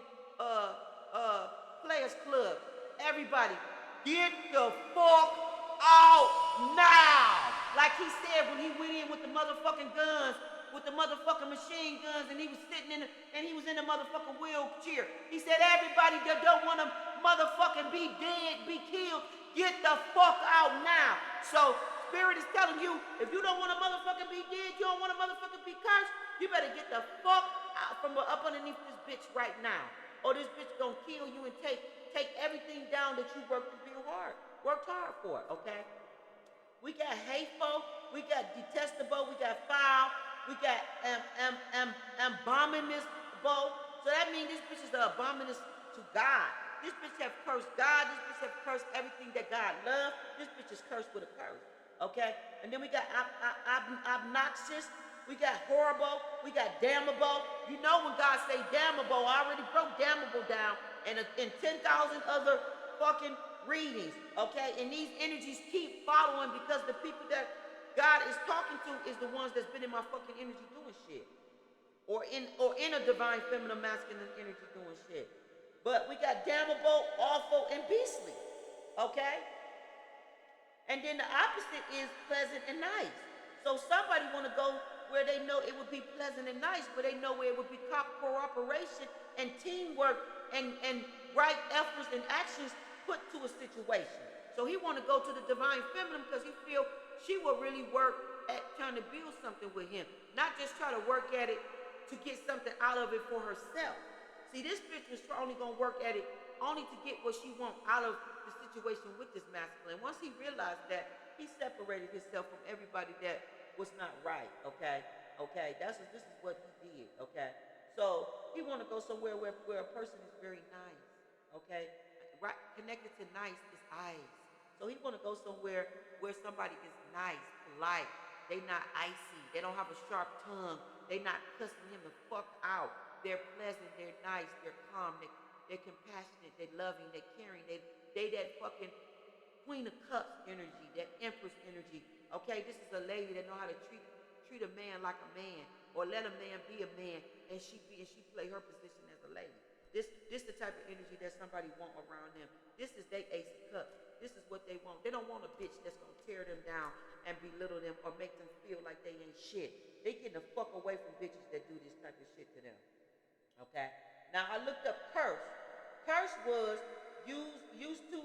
Players Club, everybody, get the fuck out now. Like he said when he went in with the motherfucking guns, with the motherfucking machine guns, and he was sitting in and he was in the motherfucking wheelchair. He said, everybody that don't want to motherfucking be dead, be killed, get the fuck out now. So Spirit is telling you, if you don't want to motherfucking be dead, you don't want to motherfucking be cursed, you better get the fuck out from up underneath this bitch right now. Or this bitch gonna kill you and take everything down that you worked hard for, okay? We got hateful, we got detestable, we got foul, we got abominable. So that means this bitch is the abominous to God. This bitch have cursed God. This bitch have cursed everything that God loves. This bitch is cursed with a curse. Okay? And then we got obnoxious. We got horrible. We got damnable. You know when God say damnable, I already broke damnable down in 10,000 other fucking readings. Okay? And these energies keep following because the people that God is talking to is the ones that's been in my fucking energy doing shit. Or in a divine feminine masculine energy doing shit. But we got damnable, awful, and beastly. Okay? And then the opposite is pleasant and nice. So somebody want to go where they know it would be pleasant and nice, where they know where it would be cooperation and teamwork and right efforts and actions put to a situation. So he want to go to the divine feminine because he feel she will really work at trying to build something with him. Not just try to work at it to get something out of it for herself. See, this bitch was only going to work at it only to get what she wants out of the situation with this masculine. Once he realized that, he separated himself from everybody that was not right, okay? Okay, this is what he did, okay? So he want to go somewhere where a person is very nice, okay? Right, connected to nice is eyes. So he want to go somewhere where somebody is nice, polite. They not icy. They don't have a sharp tongue. They not cussing him the fuck out. They're pleasant. They're nice. They're calm. They're compassionate. They're loving. They're caring. They that fucking Queen of Cups energy, that Empress energy. Okay, this is a lady that know how to treat a man like a man, or let a man be a man, and she play her position as a lady. This the type of energy that somebody want around them. This is their Ace of Cups. This is what they want. They don't want a bitch that's gonna tear them down and belittle them or make them feel like they ain't shit. They getting the fuck away from bitches that do this type of shit to them. Okay. Now I looked up curse. Curse was used to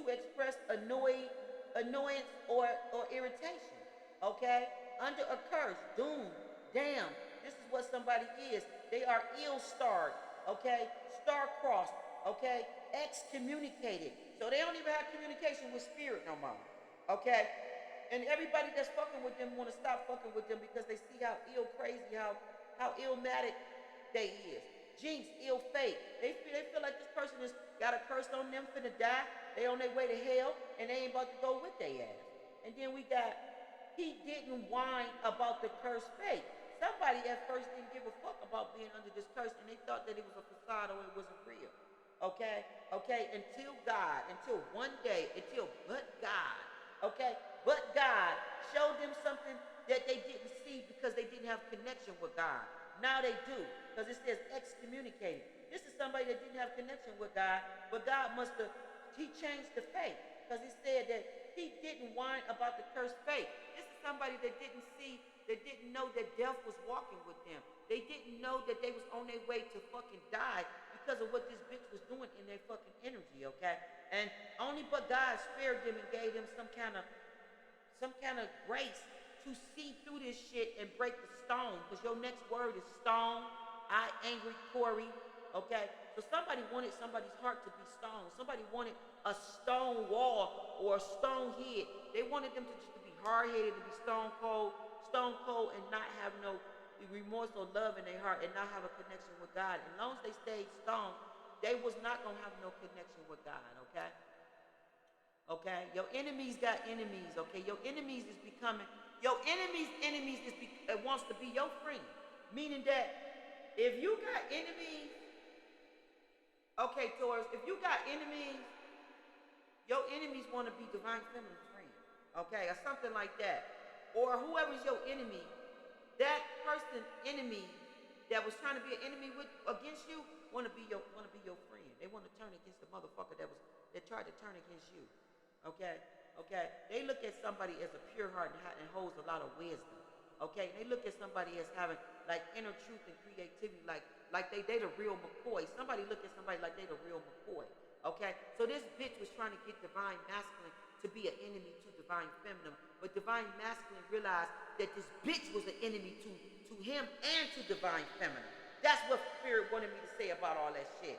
express annoyance or irritation. Okay. Under a curse, doom, damn. This is what somebody is. They are ill-starred. Okay. Star-crossed. Okay. Excommunicated. So they don't even have communication with spirit no more. Okay. And everybody that's fucking with them want to stop fucking with them because they see how crazy, how illmatic they is. Jinx, ill fate. They feel like this person has got a curse on them, finna die. They on their way to hell, and they ain't about to go with their ass. And then we got, he didn't whine about the cursed fate. Somebody at first didn't give a fuck about being under this curse, and they thought that it was a facade or it wasn't real. Okay? Okay? Until one day, but God, okay? But God showed them something that they didn't see because they didn't have connection with God. Now they do, because it says excommunicated. This is somebody that didn't have connection with God, but God he changed the fate, because he said that he didn't whine about the cursed fate. This is somebody that didn't see, that didn't know that death was walking with them. They didn't know that they was on their way to fucking die because of what this bitch was doing in their fucking energy, okay? And only but God spared them and gave them some kind of grace to see through this shit and break the stone, because your next word is stone. I angry Corey. Okay, so somebody wanted somebody's heart to be stone. Somebody wanted a stone wall or a stone head. They wanted them to just to be hard-headed, to be stone cold, and not have no remorse or love in their heart, and not have a connection with God. As long as they stayed stone, they was not gonna have no connection with God. Okay. Okay, your enemies got enemies. Okay, your enemies wants to be your friend. Meaning that if you got enemies, okay, Taurus, if you got enemies, your enemies want to be divine feminine friends. Okay, or something like that. Or whoever's your enemy, that person enemy that was trying to be an enemy against you want to be your friend. They want to turn against the motherfucker that tried to turn against you. Okay. They look at somebody as a pure heart and holds a lot of wisdom. Okay. They look at somebody as having like inner truth and creativity, like they the real McCoy. Somebody look at somebody like they the real McCoy. Okay. So this bitch was trying to get divine masculine to be an enemy to divine feminine, but divine masculine realized that this bitch was an enemy to him and to divine feminine. That's what spirit wanted me to say about all that shit.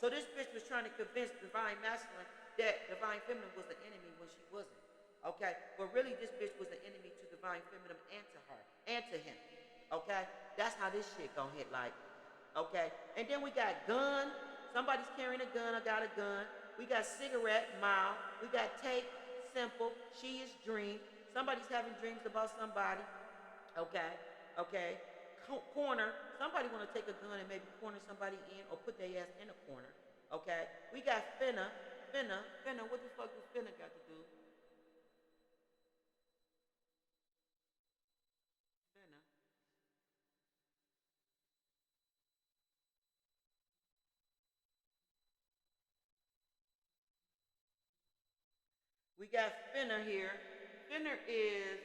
So this bitch was trying to convince divine masculine that divine feminine was the enemy when she wasn't. Okay? But really this bitch was the enemy to divine feminine and to her. And to him. Okay? That's how this shit gonna hit like. Okay? And then we got gun. Somebody's carrying a gun or got a gun. We got cigarette, mild. We got take, simple. She is dream. Somebody's having dreams about somebody. Okay? Okay? Corner. Somebody wanna take a gun and maybe corner somebody in or put their ass in a corner. Okay? We got finna, what the fuck does finna got to do? Finna. We got finna here. Finna is,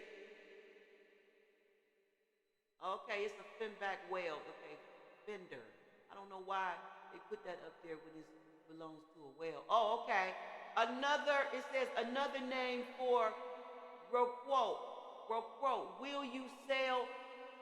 okay, it's a finback whale. Okay, fender. I don't know why they put that up there when this belongs to a whale. Oh, okay. It says another name for roquote. Will you sail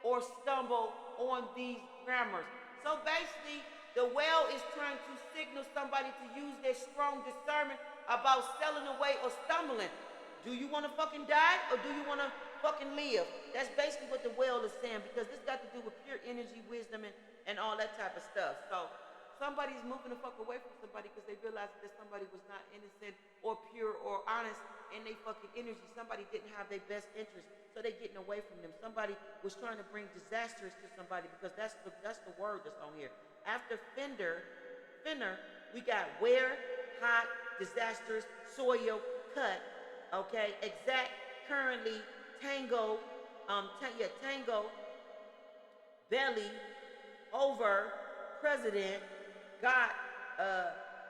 or stumble on these grammars? So basically, the whale is trying to signal somebody to use their strong discernment about sailing away or stumbling. Do you want to fucking die or do you want to fucking live? That's basically what the whale is saying, because this got to do with pure energy, wisdom, and all that type of stuff. So somebody's moving the fuck away from somebody because they realized that somebody was not innocent or pure or honest in their fucking energy. Somebody didn't have their best interest, so they're getting away from them. Somebody was trying to bring disasters to somebody, because that's the word that's on here. After finner, we got wear, hot, disasters, soil, cut, okay, exact, currently, tango, tango, belly, over, president, got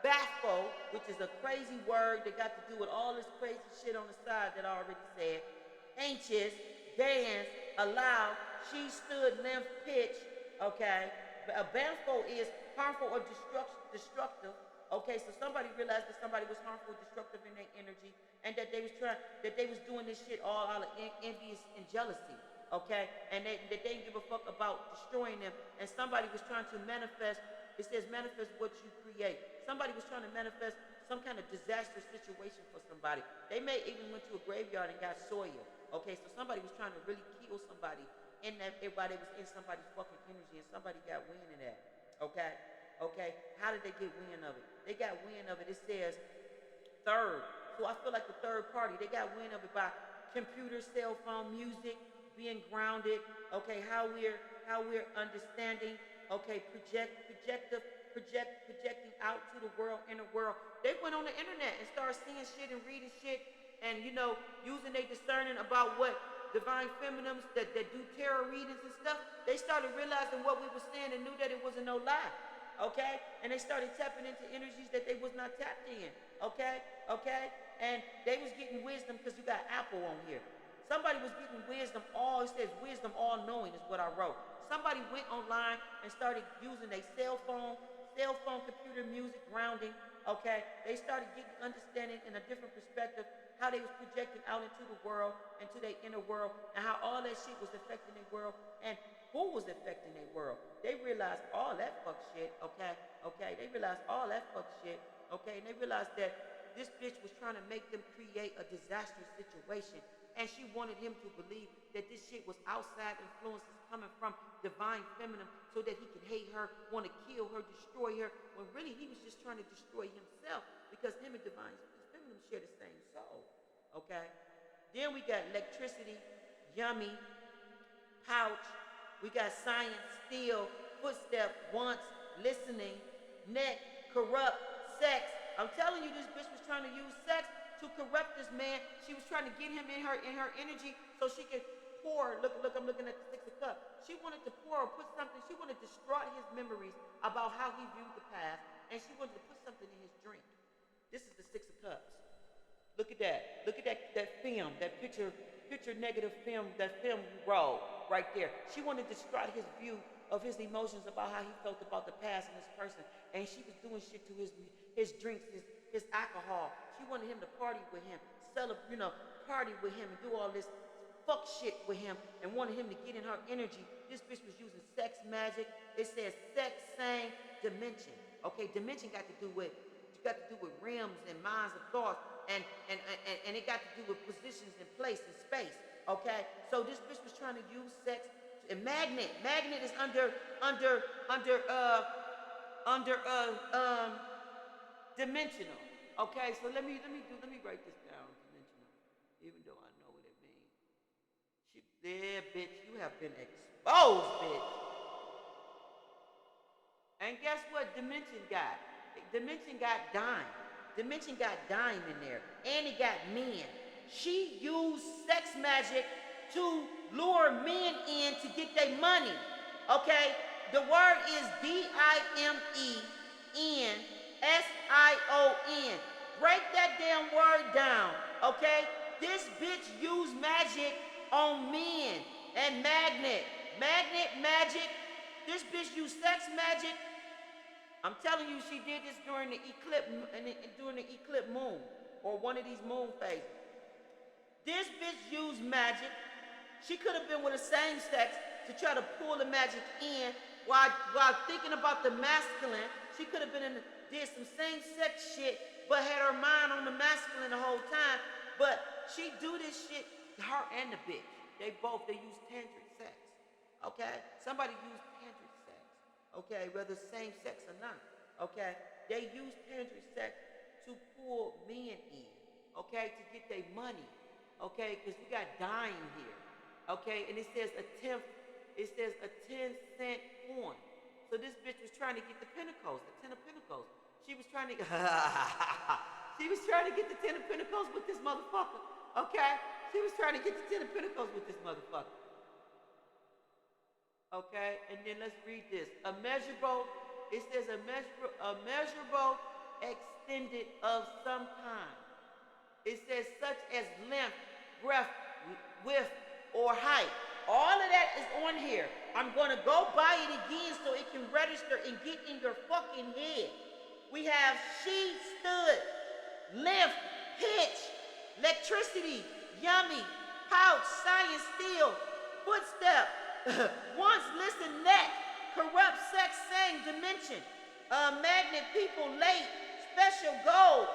baffo, which is a crazy word that got to do with all this crazy shit on the side that I already said, anxious, dance, allow, she stood, lymph, pitch, okay, baffo is harmful or destructive. Okay, so somebody realized that somebody was harmful, destructive in their energy, and that they was doing this shit all out of envious and jealousy. Okay, and that they didn't give a fuck about destroying them. And somebody was trying to manifest. It says manifest what you create. Somebody was trying to manifest some kind of disaster situation for somebody. They may even went to a graveyard and got soil. Okay, so somebody was trying to really kill somebody in that everybody was in somebody's fucking energy, and somebody got wind of that. Okay. Okay, how did they get wind of it? They got wind of it. It says third. So I feel like the third party. They got wind of it by computer, cell phone, music, being grounded. Okay, how we're understanding. Okay, projecting out to the world, inner world. They went on the internet and started seeing shit and reading shit, and using their discerning about what divine feminines that do tarot readings and stuff. They started realizing what we were saying and knew that it wasn't no lie. Okay, and they started tapping into energies that they was not tapped in. Okay, and they was getting wisdom because you got Apple on here. Somebody was getting wisdom. It says wisdom, all knowing is what I wrote. Somebody went online and started using their cell phone, computer, music, grounding. Okay, they started getting understanding in a different perspective how they was projecting out into the world, into their inner world, and how all that shit was affecting their world, and who was affecting their world. They realized all that fuck shit, okay? They realized all that fuck shit, okay? And they realized that this bitch was trying to make them create a disastrous situation, and she wanted him to believe that this shit was outside influences coming from divine feminine so that he could hate her, want to kill her, destroy her, when really he was just trying to destroy himself because him and divine feminine share the same soul, okay? Then we got electricity, yummy, pouch. We got science, steel, footstep, once, listening, neck, corrupt, sex. I'm telling you, this bitch was trying to use sex to corrupt this man. She was trying to get him in her energy so she could pour. Look, I'm looking at the Six of Cups. She wanted to pour or put something. She wanted to distraught his memories about how he viewed the past, and she wanted to put something in his drink. This is the Six of Cups. Look at that. Look at that film, that picture negative film, that film roll right there. She wanted to distraught his view of his emotions about how he felt about the past and this person, and she was doing shit to his drinks, his alcohol. She wanted him to party with him, party with him and do all this fuck shit with him, and wanted him to get in her energy. This bitch was using sex magic. It says sex, sang, dimension. Okay, dimension got to do with realms and minds of thoughts, and it got to do with positions in place and space. Okay, so this bitch was trying to use sex. And magnet is under dimensional. Okay, so let me write this down. Dimensional, even though I know what it means. Bitch, you have been exposed, bitch. And guess what? Dimension got dime. Dimension got dime in there, and it got men. She used sex magic to lure men in to get their money. Okay? The word is DIMENSION. Break that damn word down. Okay? This bitch used magic on men and magnet. Magnet magic. This bitch used sex magic. I'm telling you, she did this during the eclipse moon, or one of these moon phases. This bitch used magic. She could have been with the same sex to try to pull the magic in while thinking about the masculine. She could have did some same sex shit, but had her mind on the masculine the whole time. But she do this shit, her and the bitch. They use tantric sex. Okay? Somebody used tantric sex. Okay? Whether same sex or not. Okay? They use tantric sex to pull men in. Okay? To get their money. Okay? Because we got dying here. Okay? And it says a 10-cent coin. So this bitch was trying to get the pentacles, the 10 of pentacles. She was trying to She was trying to get the Ten of Pentacles with this motherfucker. Okay? She was trying to get the Ten of Pentacles with this motherfucker. Okay? And then let's read this. It says a measurable extended of some kind. It says such as length, breadth, width, or height. All of that is on here. I'm going to go by it again so it can register and get in your fucking head. We have she stood, lift, pitch, electricity, yummy, pouch, science, steel, footstep, once, listen, neck, corrupt, sex, sang, dimension, magnet, people, late, special, gold.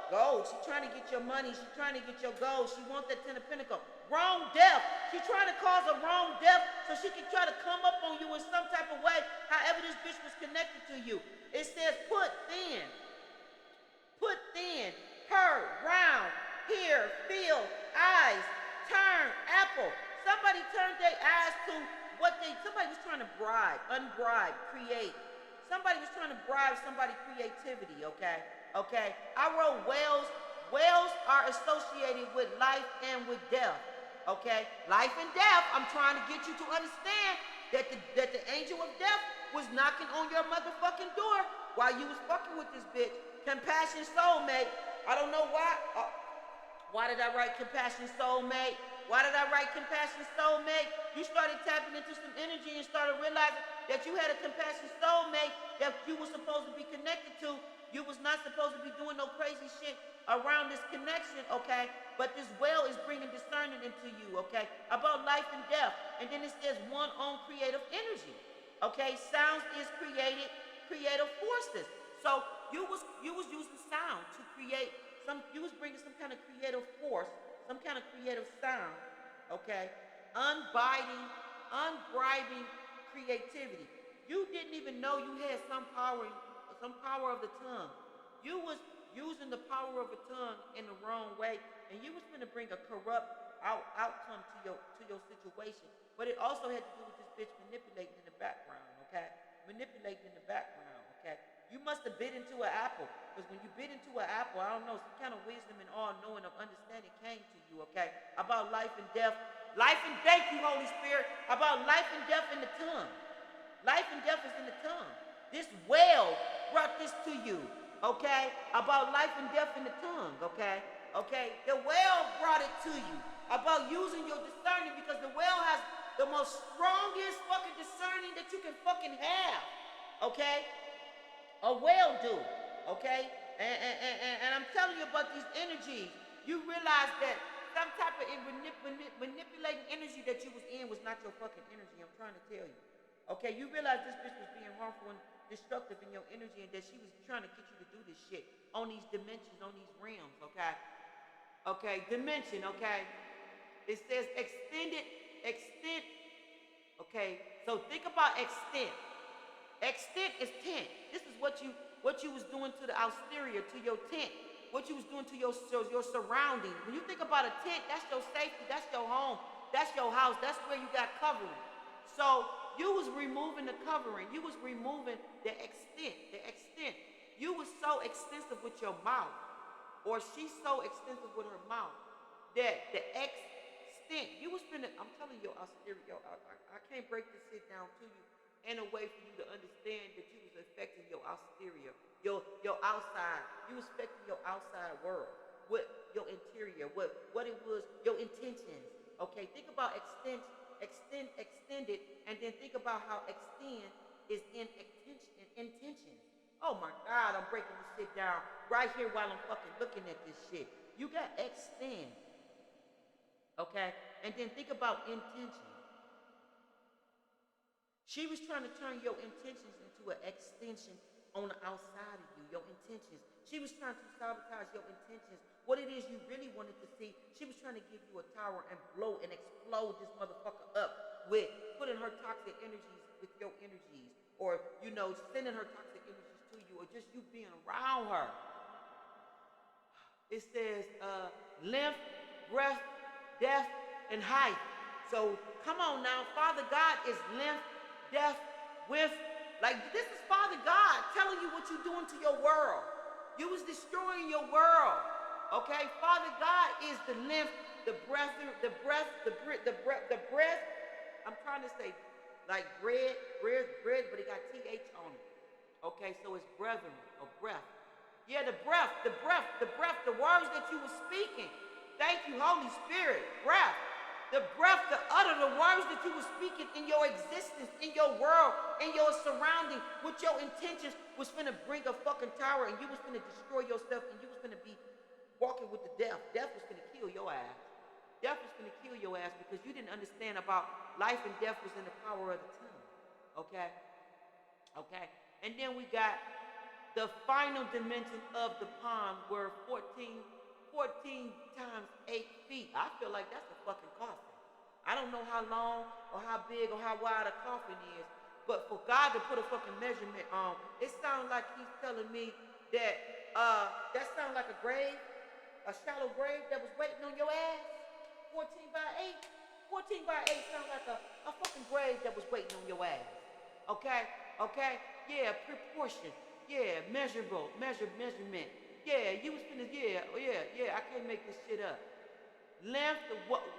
Gold, she's trying to get your money, she's trying to get your gold, she wants that Ten of Pentacles. Wrong death, she's trying to cause a wrong death so she can try to come up on you in some type of way, however this bitch was connected to you. It says put thin, her, round, hear, feel, eyes, turn, apple. Somebody turned their eyes to somebody was trying to bribe, unbribe, create. Somebody was trying to bribe somebody's creativity, okay? Okay, I wrote whales. Whales are associated with life and with death. Okay, life and death. I'm trying to get you to understand that the angel of death was knocking on your motherfucking door while you was fucking with this bitch. Compassion soulmate. I don't know why. Why did I write compassion soulmate? Why did I write compassion soulmate? You started tapping into some energy and started realizing that you had a compassion soulmate that you were supposed to be connected to. You was not supposed to be doing no crazy shit around this connection, okay? But this well is bringing discernment into you, okay? About life and death. And then it says one on creative energy, okay? Sounds is creative forces. So you was using sound to create you was bringing some kind of creative force, some kind of creative sound, okay? Unbribing creativity. You didn't even know you had some power of the tongue. You was using the power of a tongue in the wrong way, and you was going to bring a corrupt outcome to your situation. But it also had to do with this bitch manipulating in the background, okay? Manipulating in the background, okay? You must have bit into an apple, because when you bit into an apple, I don't know, some kind of wisdom and all-knowing of understanding came to you, okay? About life and death. Life and thank you, Holy Spirit. About life and death in the tongue. Life and death is in the tongue. This well brought this to you, okay? About life and death in the tongue, okay? Okay? The well brought it to you. About using your discerning, because the well has the most strongest fucking discerning that you can fucking have, okay? A whale do, okay? And I'm telling you about these energies. You realize that some type of manipulating energy that you was in was not your fucking energy. I'm trying to tell you. Okay, you realize this bitch was being harmful and destructive in your energy, and that she was trying to get you to do this shit on these dimensions, on these realms, okay? Okay, dimension, okay? It says extent. Okay, so think about extent. Extent is tent. This is what you was doing to the exterior, to your tent. What you was doing to your surroundings. When you think about a tent, that's your safety, that's your home, that's your house, that's where you got covering. So you was removing the covering. You was removing the extent. You was so extensive with your mouth, or she's so extensive with her mouth, that the extent, you was spending, I'm telling you, I can't break this shit down to you in a way for you to understand that you was affecting your exterior, your outside. You was affecting your outside world, what your interior, what it was, your intentions. Okay, think about extended, and then think about how extend is in intentions. Oh my God, I'm breaking this shit down right here while I'm fucking looking at this shit. You got extend, okay, and then think about intention. She was trying to turn your intentions into an extension on the outside of you, your intentions. She was trying to sabotage your intentions, what it is you really wanted to see. She was trying to give you a tower and blow and explode this motherfucker up with putting her toxic energies with your energies, or, you know, sending her toxic energies to you, or just you being around her. It says length, breadth, depth, and height. So come on now, Father God is length, depth, width. Like, this is Father God telling you what you're doing to your world. You was destroying your world. Okay, Father God is the lymph, the breath, the breath, the breath. I'm trying to say like bread, but it got TH on it. Okay, so it's brethren or breath. Yeah, the breath, the words that you were speaking. Thank you, Holy Spirit. Breath. The breath to utter the words that you were speaking in your existence, in your world, in your surrounding, with your intentions was finna bring a fucking tower, and you was finna destroy yourself, and you was finna be walking with the death. Death was finna kill your ass. Death was finna kill your ass because you didn't understand about life and death was in the power of the tongue. Okay? Okay? And then we got the final dimension of the pond where 14 times 8 feet. I feel like that's a fucking coffin. I don't know how long or how big or how wide a coffin is, but for God to put a fucking measurement on, it sounds like he's telling me that that sounds like a grave, a shallow grave that was waiting on your ass. 14 by 8. 14 by 8 sounds like a fucking grave that was waiting on your ass. Okay? Okay? Yeah, proportion. Yeah, measurement. Yeah, you was finna, I can't make this shit up. Length,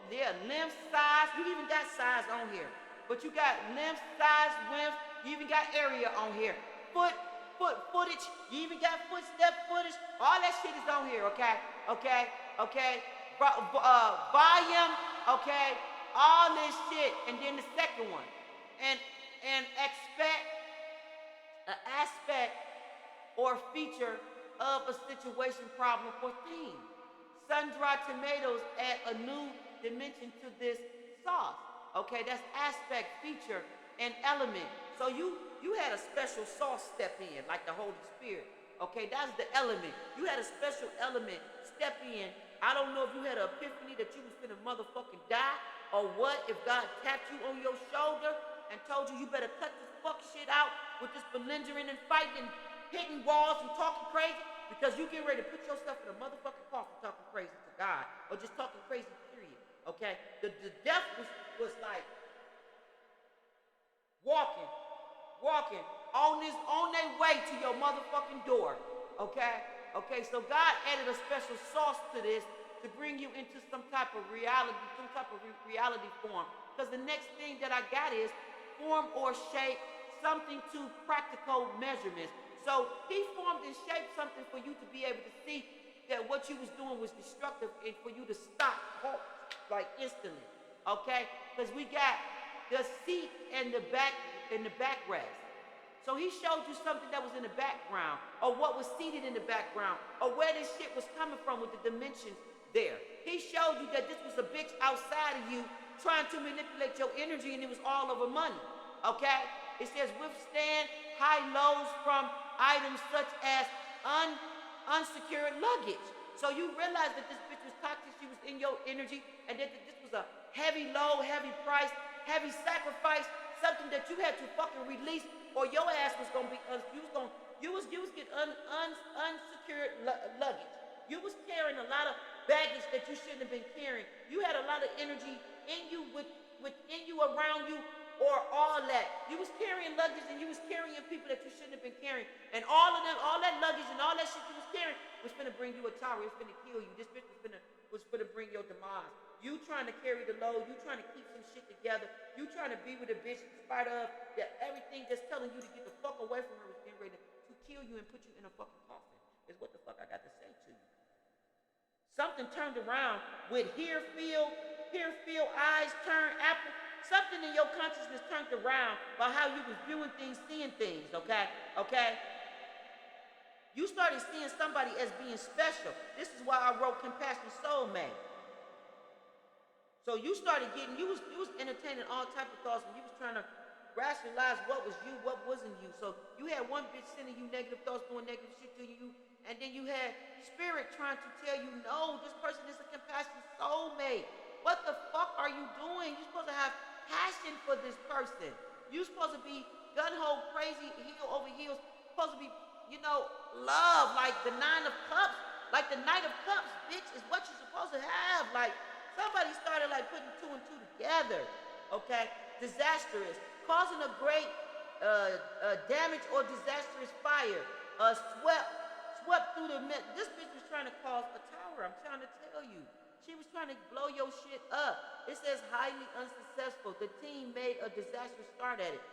length, size, you even got size on here. But you got length, size, width, you even got area on here. Footage, you even got footstep footage, all that shit is on here, okay? Volume, okay? All this shit, and then the second one. And expect an aspect or feature of a situation, problem, or theme. Sun-dried tomatoes add a new dimension to this sauce. Okay, that's aspect, feature, and element. So you had a special sauce step in, like the Holy Spirit. Okay, that's the element. You had a special element step in. I don't know if you had an epiphany that you was finna motherfucking die, or what, if God tapped you on your shoulder and told you better cut this fuck shit out with this belligerent and fighting and hitting walls and talking crazy, because you getting ready to put yourself in a motherfucking coffin talking crazy to God, or just talking crazy, period. Okay? The death was like walking on their way to your motherfucking door. Okay? Okay, so God added a special sauce to this to bring you into some type of reality form. Because the next thing that I got is form or shape something to practical measurements. So he formed and shaped something for you to be able to see that what you was doing was destructive, and for you to stop, like instantly. Okay? Because we got the seat and the backrest. So he showed you something that was in the background, or what was seated in the background, or where this shit was coming from with the dimensions there. He showed you that this was a bitch outside of you trying to manipulate your energy, and it was all over money. Okay? It says withstand high lows from items such as unsecured luggage. So you realize that this bitch was toxic, she was in your energy, and that this was a heavy load, heavy price, heavy sacrifice, something that you had to fucking release, or your ass was gonna be, you was getting unsecured luggage. You was carrying a lot of baggage that you shouldn't have been carrying. You had a lot of energy in you, within you, around you, or all that. You was carrying luggage, and you was carrying people that you shouldn't have been carrying. And all that luggage and all that shit you was carrying was finna bring you a tower. It's finna kill you. This bitch was finna bring your demise. You trying to carry the load. You trying to keep some shit together. You trying to be with a bitch in spite of that everything that's telling you to get the fuck away from her is getting ready to kill you and put you in a fucking coffin. Is what the fuck I got to say to you. Something turned around with hear, feel, eyes turn, apple. Something in your consciousness turned around by how you was viewing things, seeing things, okay? You started seeing somebody as being special. This is why I wrote Compassion Soulmate. So you started getting, you was entertaining all type of thoughts, and you was trying to rationalize what was you, what wasn't you. So you had one bitch sending you negative thoughts, doing negative shit to you, and then you had spirit trying to tell you, no, this person is a compassion soulmate. What the fuck are you doing? You're supposed to have passion for this person. You're supposed to be gun-ho, crazy, heel over heels. Supposed to be, love, like the Nine of Cups. Like the Knight of Cups, bitch, is what you're supposed to have. Like, somebody started, like, putting two and two together, okay? Disastrous. Causing a great damage or disastrous fire. swept through the mess. This bitch was trying to cause a tower. I'm trying to tell you. She was trying to blow your shit up. It says highly unsuccessful. The team made a disastrous start at it.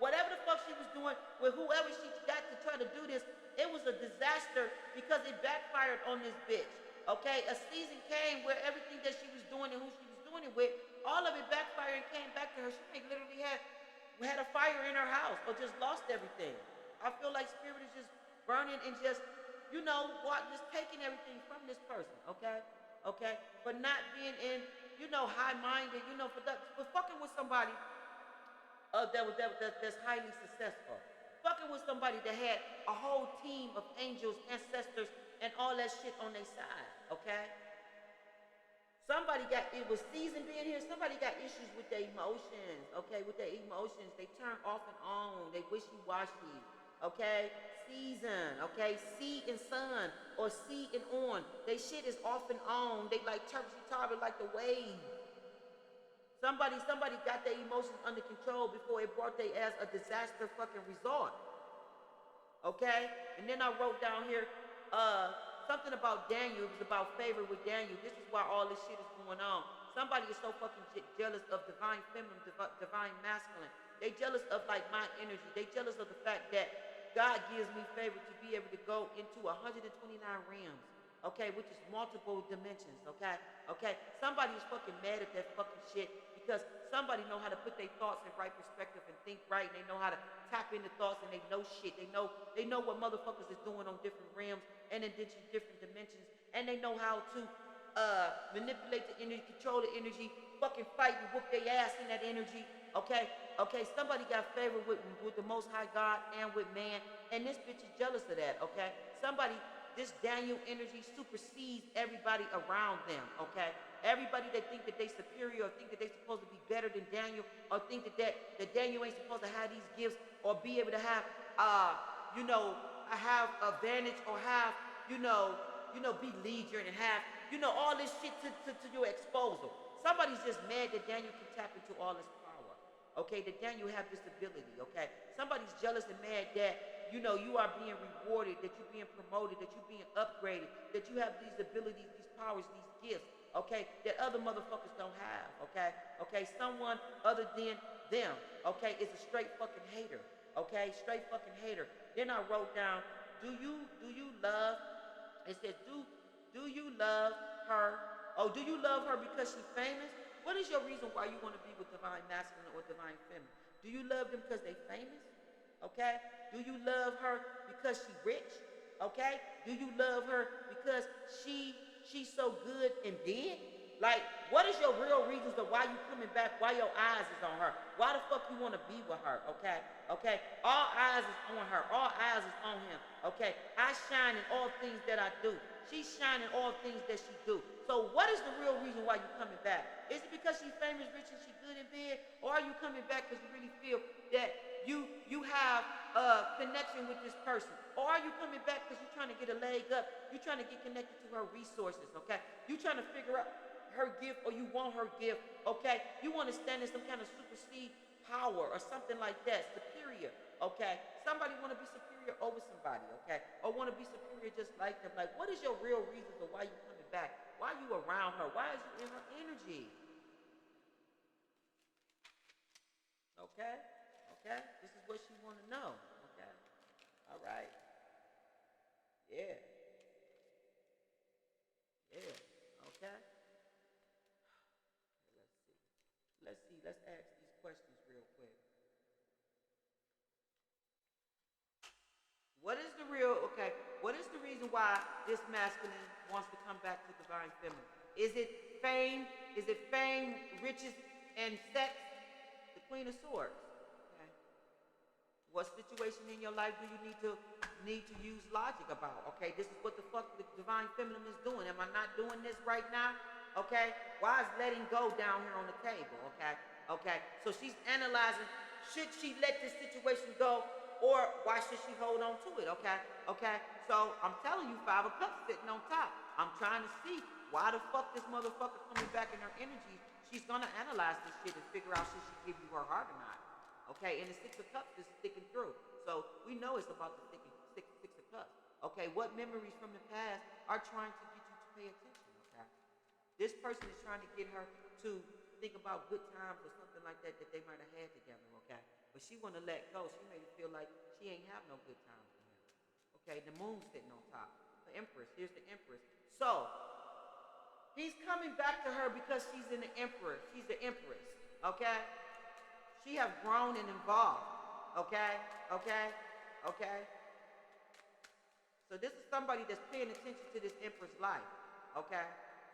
Whatever the fuck she was doing with whoever she got to try to do this, it was a disaster because it backfired on this bitch. Okay? A season came where everything that she was doing and who she was doing it with, all of it backfired and came back to her. She may literally had a fire in her house or just lost everything. I feel like spirit is just burning and just, you know, what, just taking everything from this person, okay? Okay? For not being in, you know, high-minded, you know, for fucking with somebody that's highly successful. Fucking with somebody that had a whole team of angels, ancestors, and all that shit on their side, okay? Somebody it was seasoned being here, somebody got issues with their emotions, okay? With their emotions, they turn off and on, they wishy-washy, okay? Season, okay? Sea and sun, or sea and on. They shit is off and on, they like topsy-turvy like the waves. Somebody got their emotions under control before it brought their ass a disaster fucking result. Okay? And then I wrote down here, something about Daniel. It was about favor with Daniel. This is why all this shit is going on. Somebody is so fucking jealous of divine feminine, divine masculine. They jealous of like my energy. They jealous of the fact that God gives me favor to be able to go into 129 realms. Okay, which is multiple dimensions, okay? Okay, somebody is fucking mad at that fucking shit because somebody know how to put their thoughts in right perspective and think right, and they know how to tap into thoughts, and they know shit. They know what motherfuckers is doing on different realms and in different dimensions, and they know how to manipulate the energy, control the energy, fucking fight and whoop their ass in that energy, okay? Okay, somebody got favor with the Most High God and with man, and this bitch is jealous of that, okay? This Daniel energy supersedes everybody around them, okay? Everybody that think that they superior or think that they supposed to be better than Daniel or think that Daniel ain't supposed to have these gifts or be able to have, you know, have advantage or have, you know, be leader and have, you know, all this shit to your exposure. Somebody's just mad that Daniel can tap into all this power, okay? That Daniel have this ability, okay? Somebody's jealous and mad that, you know, you are being rewarded, that you're being promoted, that you're being upgraded, that you have these abilities, these powers, these gifts, okay, that other motherfuckers don't have, okay? Okay, someone other than them, okay, is a straight fucking hater, okay? Straight fucking hater. Then I wrote down, do you love, it says, do you love her? Oh, do you love her because she's famous? What is your reason why you want to be with divine masculine or divine feminine? Do you love them because they famous? Okay? Do you love her because she rich? Okay? Do you love her because she's so good and big? Like, what is your real reasons of why you coming back, why your eyes is on her? Why the fuck you want to be with her, okay? Okay? All eyes is on her. All eyes is on him, okay? I shine in all things that I do. She shine in all things that she do. So what is the real reason why you coming back? Is it because she's famous, rich, and she good and big? Or are you coming back because you really feel that you have a connection with this person? Or are you coming back because you're trying to get a leg up? You're trying to get connected to her resources, okay? You're trying to figure out her gift or you want her gift, okay? You want to stand in some kind of supersede power or something like that, superior, okay? Somebody want to be superior over somebody, okay? Or want to be superior just like them. Like, what is your real reasons of why you coming back? Why are you around her? Why is you in her energy? Okay? Okay? This is what she want to know. Okay? All right. Yeah. Yeah. Okay? Let's see. Let's ask these questions real quick. What is the reason why this masculine wants to come back to divine feminine? Is it fame? Is it fame, riches, and sex? The Queen of Swords. Okay. What situation in your life do you need to use logic about? Okay, this is what the fuck the divine feminine is doing. Am I not doing this right now? Okay, why is letting go down here on the table? Okay, okay. So she's analyzing, should she let this situation go, or why should she hold on to it? Okay, okay. So I'm telling you, Five of Cups sitting on top. I'm trying to see why the fuck this motherfucker coming back in her energy. She's gonna analyze this shit and figure out should she give you her heart or not. Okay, and the Six of Cups is sticking through. So we know it's about the Six of Cups. Okay, what memories from the past are trying to get you to pay attention, okay? This person is trying to get her to think about good times or something like that that they might have had together, okay? But she want to let go. She made it feel like she ain't have no good times with him. Okay, the moon's sitting on top. The Empress, here's the Empress. So, he's coming back to her because she's in the Empress. She's the Empress, okay? She have grown and evolved, okay? Okay? Okay? So this is somebody that's paying attention to this Empress life, okay?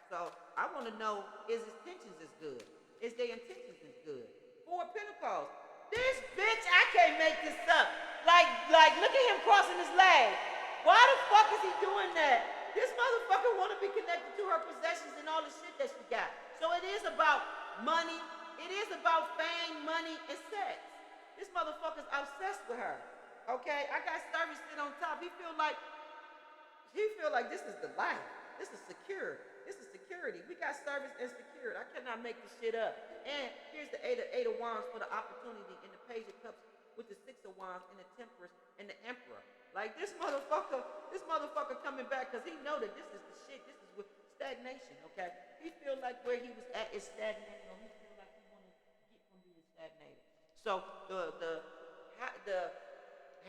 So I want to know, is his intentions as good? Is their intentions as good? Four of Pentacles. This bitch, I can't make this up. Like, look at him crossing his leg. Why the fuck is he doing that? This motherfucker want to be connected to her possessions and all the shit that she got. So it is about money. It is about fame, money, and sex. This motherfucker's obsessed with her. Okay? I got service sit on top. He feel like this is the life. This is secure. This is security. We got service and security. I cannot make this shit up. And here's the eight of wands for the opportunity, and the page of cups with the 6 of wands, and the Temperance, and the Emperor. Like this motherfucker coming back because he know that this is the shit. This is with stagnation, okay? He feel like where he was at is stagnating, or he feel like he want to get from being stagnated. So the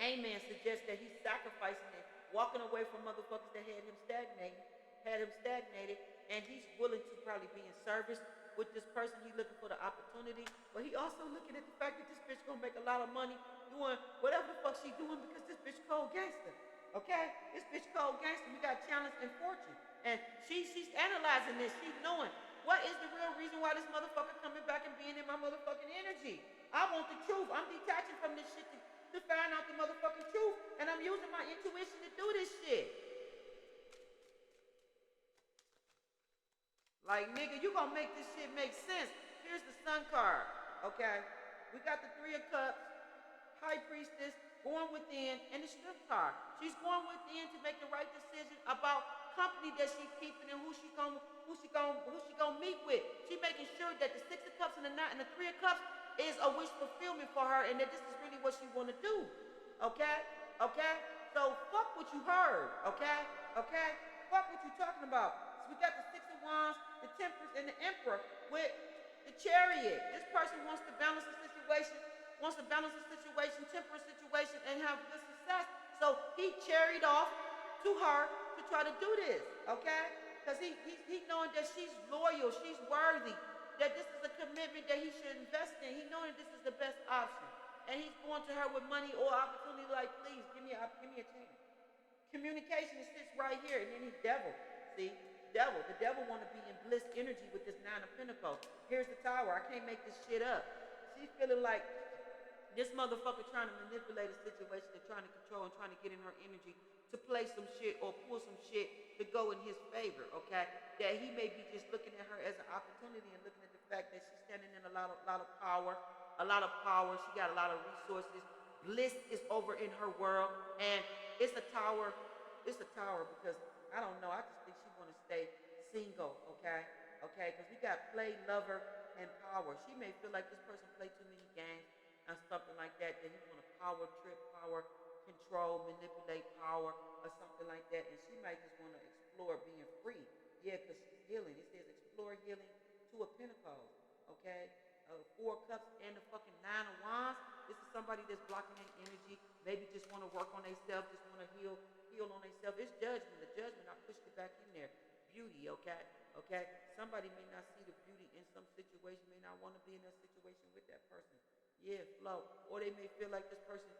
Hangman suggests that he's sacrificing it, walking away from motherfuckers that had him stagnated, and he's willing to probably be in service with this person. He's looking for the opportunity, but he also looking at the fact that this bitch gonna make a lot of money doing whatever the fuck she doing because this bitch cold gangster. Okay? This bitch cold gangster. We got challenge and fortune. And she's analyzing this. She's knowing what is the real reason why this motherfucker coming back and being in my motherfucking energy. I want the truth. I'm detaching from this shit to find out the motherfucking truth, and I'm using my intuition to do this shit. Like, nigga, you gonna make this shit make sense. Here's the Sun card, okay? We got the 3 of Cups, High Priestess, going within, and the Strength card. She's going within to make the right decision about company that she's keeping and who she gonna meet with. She making sure that the 6 of Cups and the 9 and the 3 of Cups is a wish fulfillment for her, and that this is really what she want to do. Okay? Okay? So fuck what you heard. Okay? Okay? Fuck what you talking about. So we got the 6 of Wands, the Temperance, and the Emperor with the Chariot. This person wants to balance the situation, temperance situation, and have good success. So he chariot off to her to try to do this. Okay? Because he knowing that she's loyal, she's worthy, that this is a commitment that he should invest in. He knowing that this is the best option. And he's going to her with money or opportunity like, please, give me a chance. Communication sits right here, and then he's devil. See? Devil. The devil want to be in bliss energy with this 9 of Pentacles. Here's the Tower. I can't make this shit up. She's feeling like this motherfucker trying to manipulate a situation and trying to control and trying to get in her energy to play some shit or pull some shit to go in his favor, okay? That he may be just looking at her as an opportunity and looking at the fact that she's standing in a lot of power. She got a lot of resources. Bliss is over in her world, and it's a tower. It's a tower because I don't know. I just think she want to stay single, okay? Okay, because we got play, lover, and power. She may feel like this person played too many games and something like that. That he want to power trip, power control, manipulate power, or something like that. And she might just want to explore being free. Yeah, because she's healing. It says explore healing, 2 of Pentacles. Okay? 4 of Cups and the fucking 9 of Wands. This is somebody that's blocking their energy. Maybe just want to work on themselves, just want to heal on themselves. It's judgment. The judgment, I pushed it back in there. Beauty, okay? Okay? Somebody may not see the beauty in some situation, may not want to be in that situation with that person. Yeah, flow. Or they may feel like this person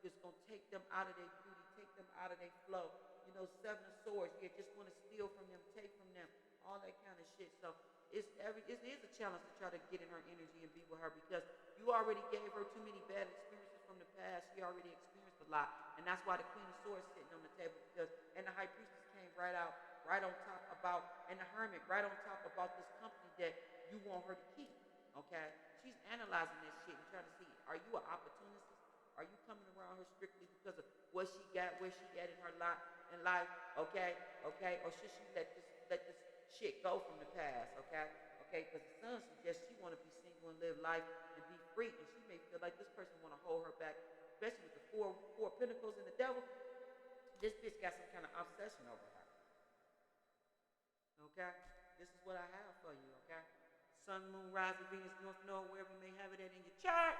is going to take them out of their beauty, take them out of their flow. You know, 7 of Swords. Yeah, just want to steal from them, take from them, all that kind of shit. So it is a challenge to try to get in her energy and be with her because you already gave her too many bad experiences from the past. She already experienced a lot. And that's why the Queen of Swords sitting on the table because, and the High Priestess came right on top about, and the Hermit right on top about this company that you want her to keep. Okay? She's analyzing this shit and trying to see, are you an opportunist? Are you coming around her strictly because of what she got, where she at in her life, okay? Okay? Or should she let this shit go from the past, okay? Okay? Because the Sun suggests she want to be single and live life and be free, and she may feel like this person want to hold her back, especially with the four Pentacles and the Devil. This bitch got some kind of obsession over her. Okay? This is what I have for you, okay? Sun, moon, rising, Venus, north node, wherever you may have it at in your chart.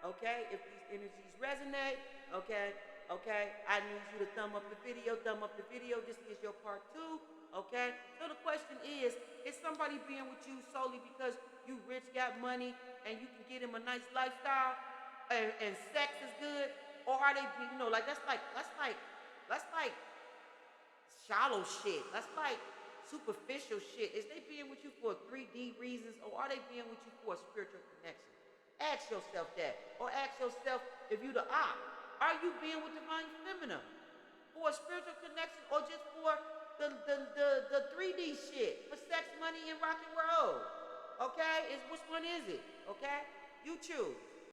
Okay? If these energies resonate, okay? Okay? I need you to thumb up the video, This is your part 2, okay? So the question is somebody being with you solely because you rich, got money, and you can get him a nice lifestyle, and sex is good? Or are they, like, that's like shallow shit. That's like superficial shit. Is they being with you for 3D reasons, or are they being with you for a spiritual connection? Ask yourself that. Or ask yourself, if you the op, are you being with divine feminine for a spiritual connection, or just for the 3D shit, for sex, money, and rock and roll? Okay? Which one is it? Okay? You choose.